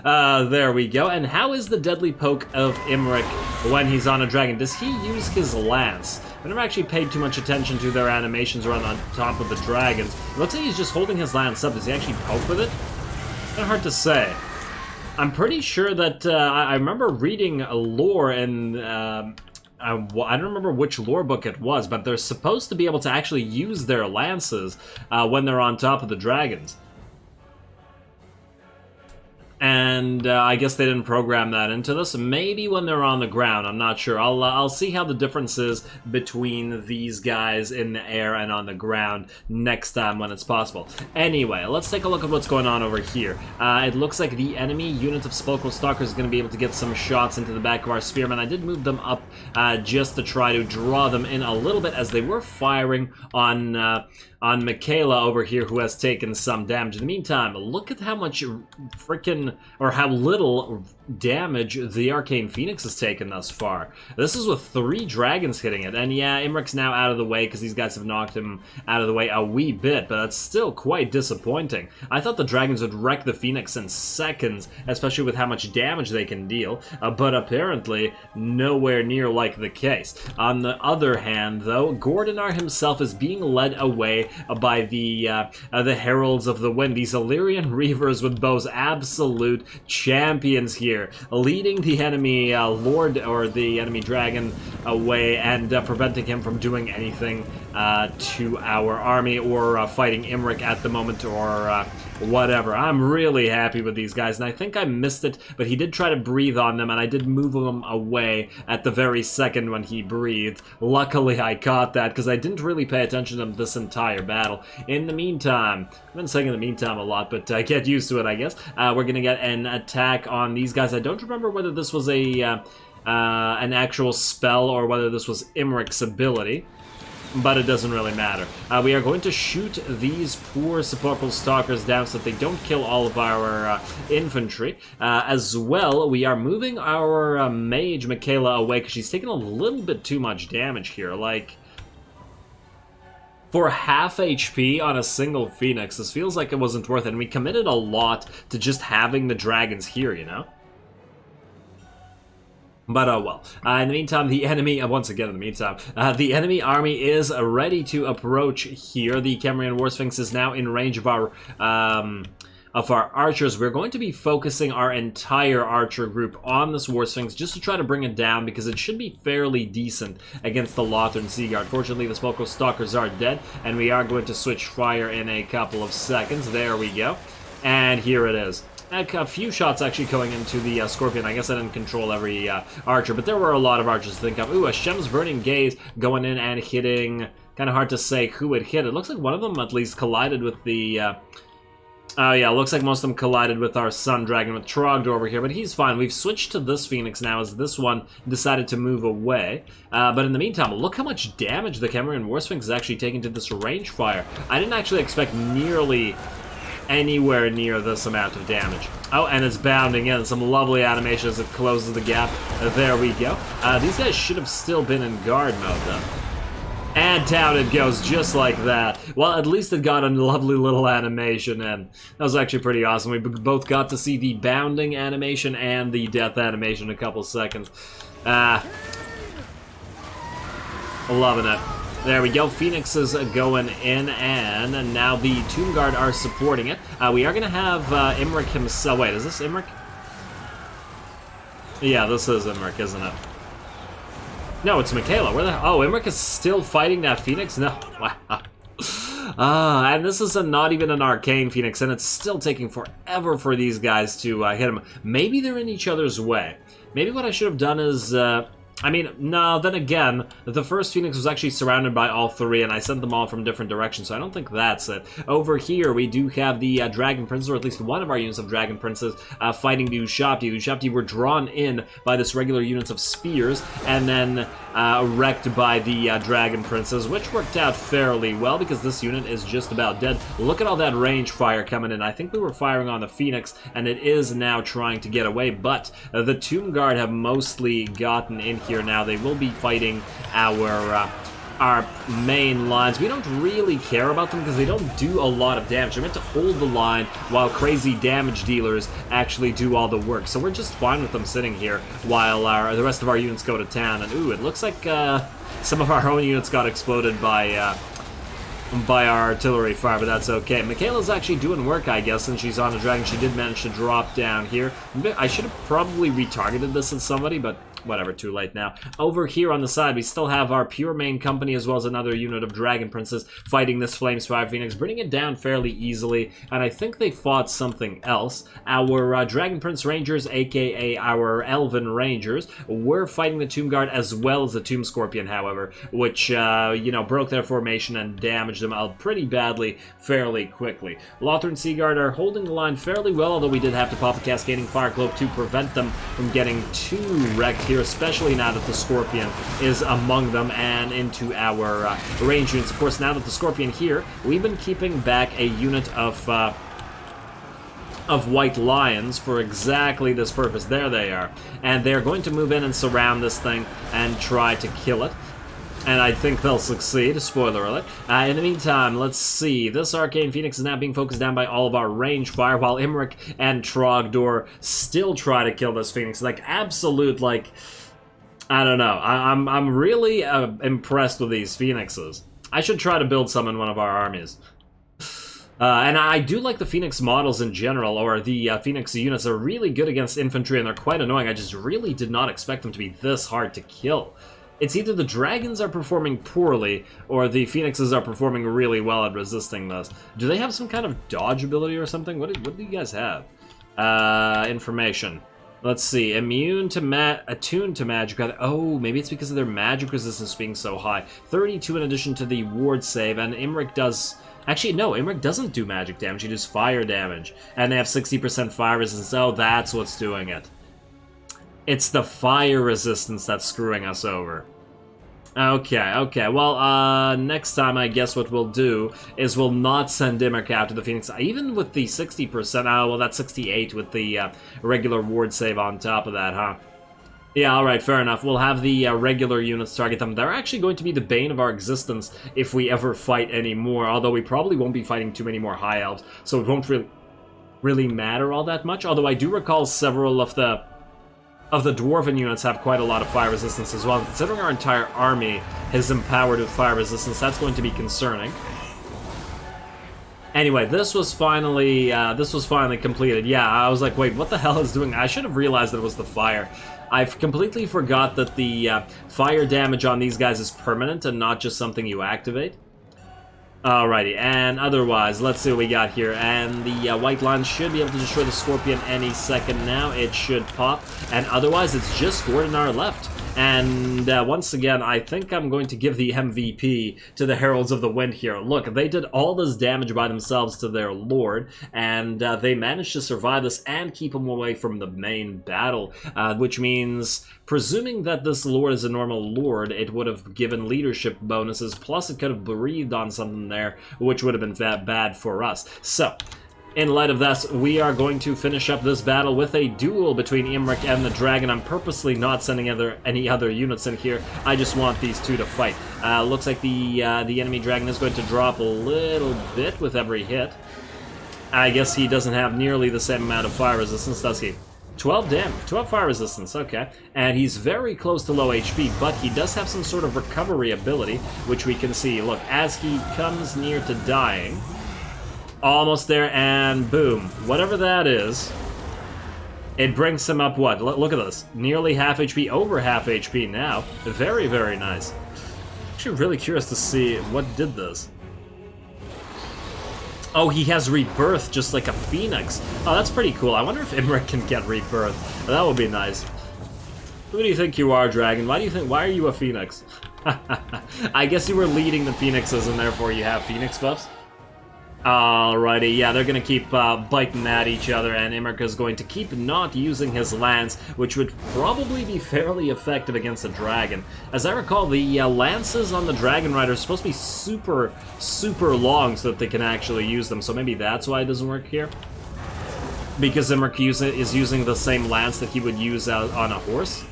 There we go. And how is the deadly poke of Imrik when he's on a dragon? Does he use his lance? I never actually paid too much attention to their animations around on top of the dragons. Let's say he's just holding his lance up. Does he actually poke with it? Kind of hard to say. I'm pretty sure that I remember reading a lore in... I don't remember which lore book it was, but they're supposed to be able to actually use their lances when they're on top of the dragons. And I guess they didn't program that into this. Maybe when they're on the ground, I'm not sure. I'll see how the difference is between these guys in the air and on the ground next time when it's possible. Anyway, let's take a look at what's going on over here. It looks like the enemy unit of Sepulchral Stalkers is going to be able to get some shots into the back of our spearmen. I did move them up just to try to draw them in a little bit, as they were firing on Michaela over here, who has taken some damage. In the meantime, look at how much or how little damage the Arcane Phoenix has taken thus far. This is with 3 dragons hitting it, and yeah, Imrik's now out of the way because these guys have knocked him out of the way a wee bit, but that's still quite disappointing. I thought the dragons would wreck the Phoenix in seconds, especially with how much damage they can deal, but apparently nowhere near like the case. On the other hand, though, Gordinar himself is being led away by the Heralds of the Wind, these Illyrian Reavers with bows, absolute champions here, leading the enemy lord or the enemy dragon away and preventing him from doing anything to our army or fighting Imrik at the moment or whatever. I'm really happy with these guys, and I think I missed it, but he did try to breathe on them, and I did move him away at the very second when he breathed. Luckily, I caught that, because I didn't really pay attention to him this entire battle. In the meantime, I've been saying in the meantime a lot, but get used to it, I guess. We're going to get an attack on these guys. I don't remember whether this was a an actual spell or whether this was Imrik's ability, but it doesn't really matter. We are going to shoot these poor Sepulchral Stalkers down so that they don't kill all of our infantry. As well, we are moving our Mage, Michaela, away because she's taking a little bit too much damage here. Like, for half HP on a single Phoenix, this feels like it wasn't worth it. And we committed a lot to just having the dragons here, you know? But oh well. In the meantime, the enemy, once again in the meantime, the enemy army is ready to approach here. The Cambrian War Sphinx is now in range of our archers. We're going to be focusing our entire archer group on this War Sphinx just to try to bring it down, because it should be fairly decent against the Lothern Sea Guard. Fortunately, the Sepulchral Stalkers are dead, and we are going to switch fire in a couple of seconds. There we go. And here it is. A few shots actually going into the Scorpion. I guess I didn't control every archer, but there were a lot of archers to think of. Ooh, a Shem's Burning Gaze going in and hitting. Kind of hard to say who it hit. It looks like one of them at least collided with the... oh yeah, it looks like most of them collided with our Sun Dragon, with Trogdor over here, but he's fine. We've switched to this Phoenix now as this one decided to move away. But in the meantime, look how much damage the Cambrian War Sphinx is actually taking to this range fire. I didn't actually expect nearly anywhere near this amount of damage. Oh, and it's bounding in. Some lovely animation as it closes the gap. There we go. These guys should have still been in guard mode, though. And down it goes, just like that. Well, at least it got a lovely little animation, and that was actually pretty awesome. We both got to see the bounding animation and the death animation in a couple seconds. Loving it. There we go, Phoenix is going in, and now the Tomb Guard are supporting it. We are going to have Imrik himself. Wait, is this Imrik? Yeah, this is Imrik, isn't it? No, it's Michaela. Where the... Oh, Imrik is still fighting that Phoenix? No. Wow. And this is not even an Arcane Phoenix, and it's still taking forever for these guys to hit him. Maybe they're in each other's way. Maybe what I should have done is... I mean, no, then again, the first Phoenix was actually surrounded by all three, and I sent them all from different directions, so I don't think that's it. Over here, we do have the Dragon Princes, or at least one of our units of Dragon Princes, fighting the Ushabti. The Ushabti were drawn in by this regular units of spears, and then wrecked by the Dragon Princes, which worked out fairly well, because this unit is just about dead. Look at all that range fire coming in. I think we were firing on the Phoenix, and it is now trying to get away, but the Tomb Guard have mostly gotten in here now. They will be fighting our main lines. We don't really care about them because they don't do a lot of damage. They're meant to hold the line while crazy damage dealers actually do all the work. So we're just fine with them sitting here while the rest of our units go to town. And ooh, it looks like some of our own units got exploded by our artillery fire, but that's okay. Michaela's actually doing work, I guess, since she's on a dragon. She did manage to drop down here. I should have probably retargeted this at somebody, but whatever, too late now. Over here on the side, we still have our pure main company as well as another unit of Dragon Princes fighting this Flamespire Phoenix, bringing it down fairly easily, and I think they fought something else. Our Dragon Prince Rangers, aka our Elven Rangers, were fighting the Tomb Guard as well as the Tomb Scorpion, however, which, you know, broke their formation and damaged them out pretty badly fairly quickly. Lothran Sea Guard are holding the line fairly well, although we did have to pop a Cascading Fire Cloak to prevent them from getting too wrecked here, especially now that the Scorpion is among them and into our range units. Of course, now that the Scorpion here, we've been keeping back a unit of White Lions for exactly this purpose. There they are. And they're going to move in and surround this thing and try to kill it. And I think they'll succeed. Spoiler alert. In the meantime, let's see. This Arcane Phoenix is now being focused down by all of our range fire, while Imrik and Trogdor still try to kill this Phoenix. Like, absolute, like, I don't know. I'm really impressed with these Phoenixes. I should try to build some in one of our armies. And I do like the Phoenix models in general, or the Phoenix units are really good against infantry, and they're quite annoying. I just really did not expect them to be this hard to kill. It's either the dragons are performing poorly, or the Phoenixes are performing really well at resisting this. Do they have some kind of dodge ability or something? What do you guys have? Information. Let's see. Attuned to magic. Oh, maybe it's because of their magic resistance being so high. 32 in addition to the ward save, and Imrik does... Actually, no, Imrik doesn't do magic damage, he does fire damage. And they have 60% fire resistance. Oh, that's what's doing it. It's the fire resistance that's screwing us over. Okay, well, next time I guess what we'll do is we'll not send Imrik out to the Phoenix, even with the 60%, well, that's 68 with the regular ward save on top of that, huh? Yeah, alright, fair enough. We'll have the regular units target them. They're actually going to be the bane of our existence if we ever fight anymore, although we probably won't be fighting too many more High Elves, so it won't really matter all that much, although I do recall several of the Dwarven units have quite a lot of fire resistance as well. Considering our entire army is empowered with fire resistance, that's going to be concerning. Anyway, this was finally completed. Yeah, I was like, wait, what the hell is doing? I should have realized that it was the fire. I've completely forgot that the fire damage on these guys is permanent and not just something you activate. Alrighty, and otherwise, let's see what we got here. And the White Lion should be able to destroy the Scorpion any second now. It should pop. And otherwise, it's just Gordinar left. And once again, I think I'm going to give the MVP to the Heralds of the Wind here. Look, they did all this damage by themselves to their lord, and they managed to survive this and keep him away from the main battle, which means, presuming that this lord is a normal lord, it would have given leadership bonuses, plus it could have breathed on something there, which would have been bad for us. So, in light of this, we are going to finish up this battle with a duel between Imrik and the dragon. I'm purposely not sending any other units in here. I just want these two to fight. Looks like the enemy dragon is going to drop a little bit with every hit. I guess he doesn't have nearly the same amount of fire resistance, does he? 12 damage, 12 fire resistance, okay. And he's very close to low HP, but he does have some sort of recovery ability, which we can see. Look, as he comes near to dying... Almost there, and boom. Whatever that is, it brings him up, what? Look at this. Nearly half HP, over half HP now. Very, very nice. Actually really curious to see what did this. Oh, he has rebirth just like a phoenix. Oh, that's pretty cool. I wonder if Imrik can get rebirth. That would be nice. Who do you think you are, Dragon? Why are you a Phoenix? I guess you were leading the Phoenixes and therefore you have Phoenix buffs? Alrighty, yeah, they're gonna keep biting at each other, and Imrik is going to keep not using his lance, which would probably be fairly effective against a dragon. As I recall, the lances on the Dragon Rider are supposed to be super, super long so that they can actually use them, so maybe that's why it doesn't work here. Because Imrik is using the same lance that he would use on a horse.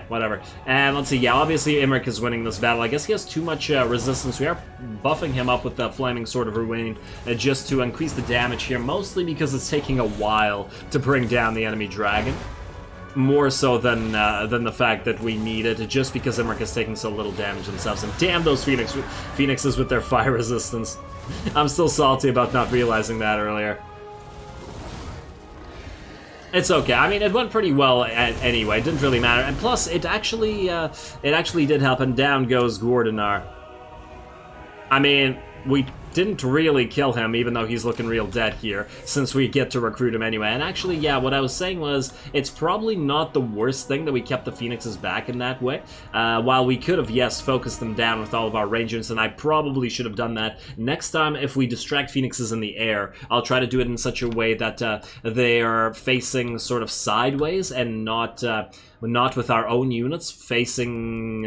Whatever. And let's see, yeah, obviously Imrik is winning this battle. I guess he has too much resistance. We are buffing him up with the Flaming Sword of Ruin just to increase the damage here, mostly because it's taking a while to bring down the enemy dragon. More so than the fact that we need it, just because Imrik is taking so little damage themselves. And damn those Phoenixes with their fire resistance. I'm still salty about not realizing that earlier. It's okay. I mean, it went pretty well anyway. It didn't really matter. And plus, it actually did help. And down goes Gordinar. I mean, we didn't really kill him, even though he's looking real dead here, since we get to recruit him anyway. And actually, yeah, what I was saying was, it's probably not the worst thing that we kept the Phoenixes back in that way. While we could have, yes, focused them down with all of our range units, and I probably should have done that. Next time, if we distract Phoenixes in the air, I'll try to do it in such a way that they are facing sort of sideways and not with our own units facing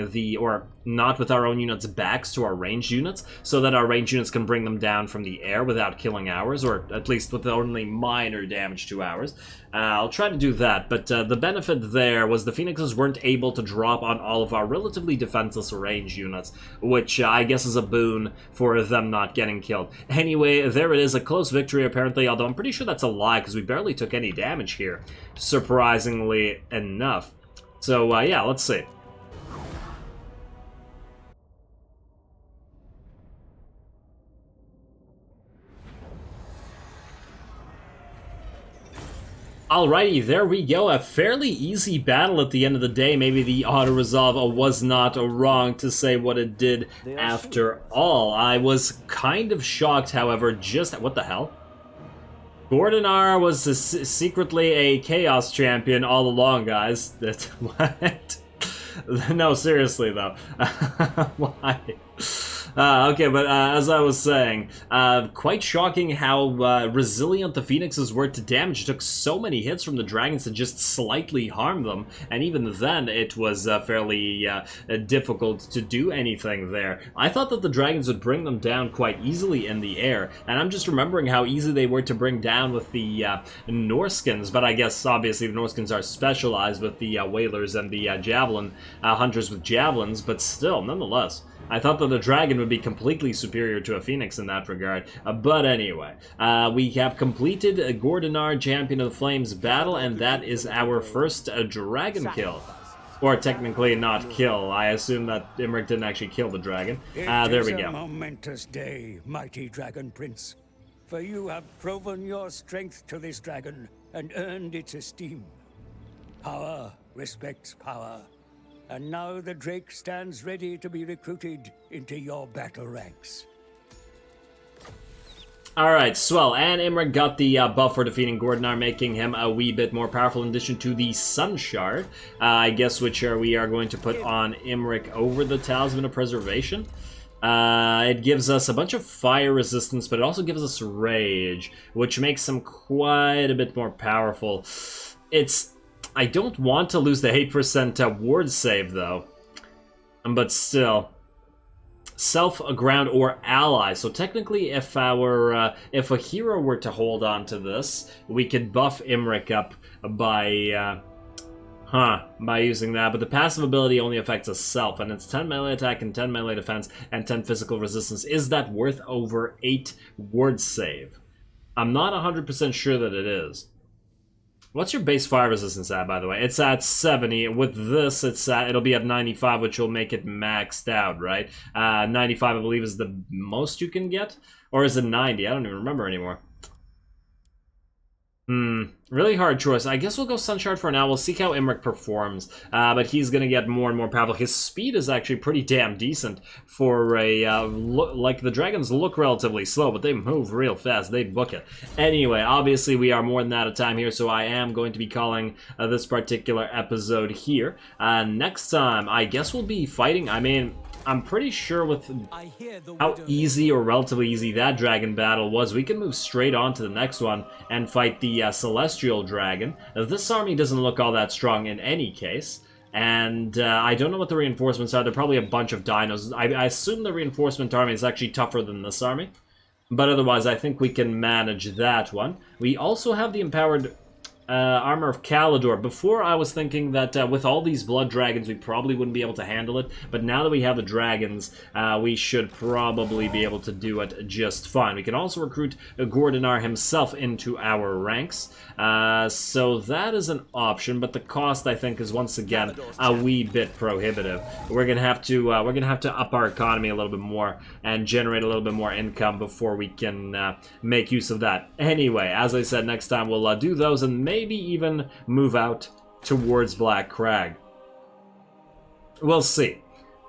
not with our own units' backs to our ranged units, so that our ranged units can bring them down from the air without killing ours, or at least with only minor damage to ours. I'll try to do that, but the benefit there was the Phoenixes weren't able to drop on all of our relatively defenseless ranged units, which I guess is a boon for them not getting killed. Anyway, there it is, a close victory apparently, although I'm pretty sure that's a lie, because we barely took any damage here, surprisingly enough. So, yeah, let's see. Alrighty, there we go. A fairly easy battle at the end of the day. Maybe the auto-resolve was not wrong to say what it did after all. I was kind of shocked, however, just... What the hell? Gordinar was secretly a Chaos Champion all along, guys. That what? No, seriously, though. Why? Okay, but as I was saying, quite shocking how resilient the Phoenixes were to damage. It took so many hits from the dragons to just slightly harm them, and even then it was fairly difficult to do anything there. I thought that the dragons would bring them down quite easily in the air, and I'm just remembering how easy they were to bring down with the Norskins, but I guess obviously the Norskins are specialized with the whalers and the javelin hunters with javelins, but still, nonetheless. I thought that the dragon would be completely superior to a phoenix in that regard. But anyway, we have completed a Gordinar Champion of the Flames battle, and that is our first dragon kill. Or technically not kill. I assume that Imrik didn't actually kill the dragon. There we go. It is a momentous day, mighty Dragon Prince. For you have proven your strength to this dragon and earned its esteem. Power respects power. And now the Drake stands ready to be recruited into your battle ranks. Alright, swell. And Imrik got the buff for defeating Gordinar, making him a wee bit more powerful in addition to the Sun Shard, I guess, which we are going to put on Imrik over the Talisman of Preservation. It gives us a bunch of fire resistance, but it also gives us rage, which makes him quite a bit more powerful. I don't want to lose the 8% ward save, though. But still. Self, ground, or ally. So technically, if a hero were to hold on to this, we could buff Imrik up by using that. But the passive ability only affects a self, and it's 10 melee attack and 10 melee defense and 10 physical resistance. Is that worth over 8 ward save? I'm not 100% sure that it is. What's your base fire resistance at, by the way? It's at 70. With this, it'll be at 95, which will make it maxed out, right? 95, I believe, is the most you can get? Or is it 90? I don't even remember anymore. Really hard choice. I guess we'll go Sunshard for now. We'll see how Imrik performs, but he's going to get more and more powerful. His speed is actually pretty damn decent for a, like, the dragons look relatively slow, but they move real fast. They book it. Anyway, obviously we are more than out of time here, so I am going to be calling this particular episode here. Next time, I guess we'll be fighting, I mean, I'm pretty sure with how easy or relatively easy that dragon battle was, we can move straight on to the next one and fight the Celestial Dragon. Now, this army doesn't look all that strong in any case, and I don't know what the reinforcements are. They're probably a bunch of dinos. I assume the reinforcement army is actually tougher than this army, but otherwise I think we can manage that one. We also have the empowered Armor of Caledor. Before I was thinking that with all these blood dragons we probably wouldn't be able to handle it, but now that we have the dragons, we should probably be able to do it just fine. We can also recruit Gordinar himself into our ranks, so that is an option, but the cost I think is once again a wee bit prohibitive. We're gonna have to up our economy a little bit more and generate a little bit more income before we can make use of that. Anyway, as I said, next time we'll do those and maybe even move out towards Black Crag. We'll see.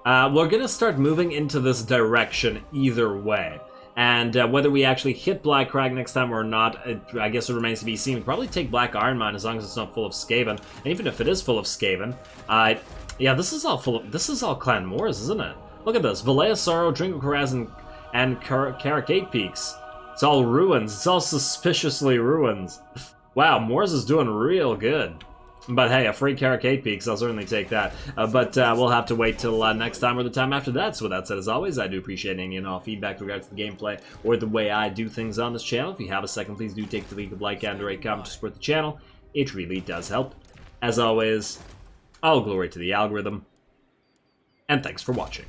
We're gonna start moving into this direction either way. And whether we actually hit Black Crag next time or not, I guess it remains to be seen. We'll probably take Black Iron Mine as long as it's not full of Skaven. And even if it is full of Skaven, yeah, this is all Clan Moors, isn't it? Look at this. Valea Sorrow, Drink of Karaz, and Caracate Peaks. It's all ruins. It's all suspiciously ruins. Wow, Moors is doing real good. But hey, a free Caracate Peaks, I'll certainly take that. But we'll have to wait till next time or the time after that. So with that said, as always, I do appreciate any and all feedback with regards to the gameplay or the way I do things on this channel. If you have a second, please do take the lead of like and or a comment to support the channel. It really does help. As always, all glory to the algorithm. And thanks for watching.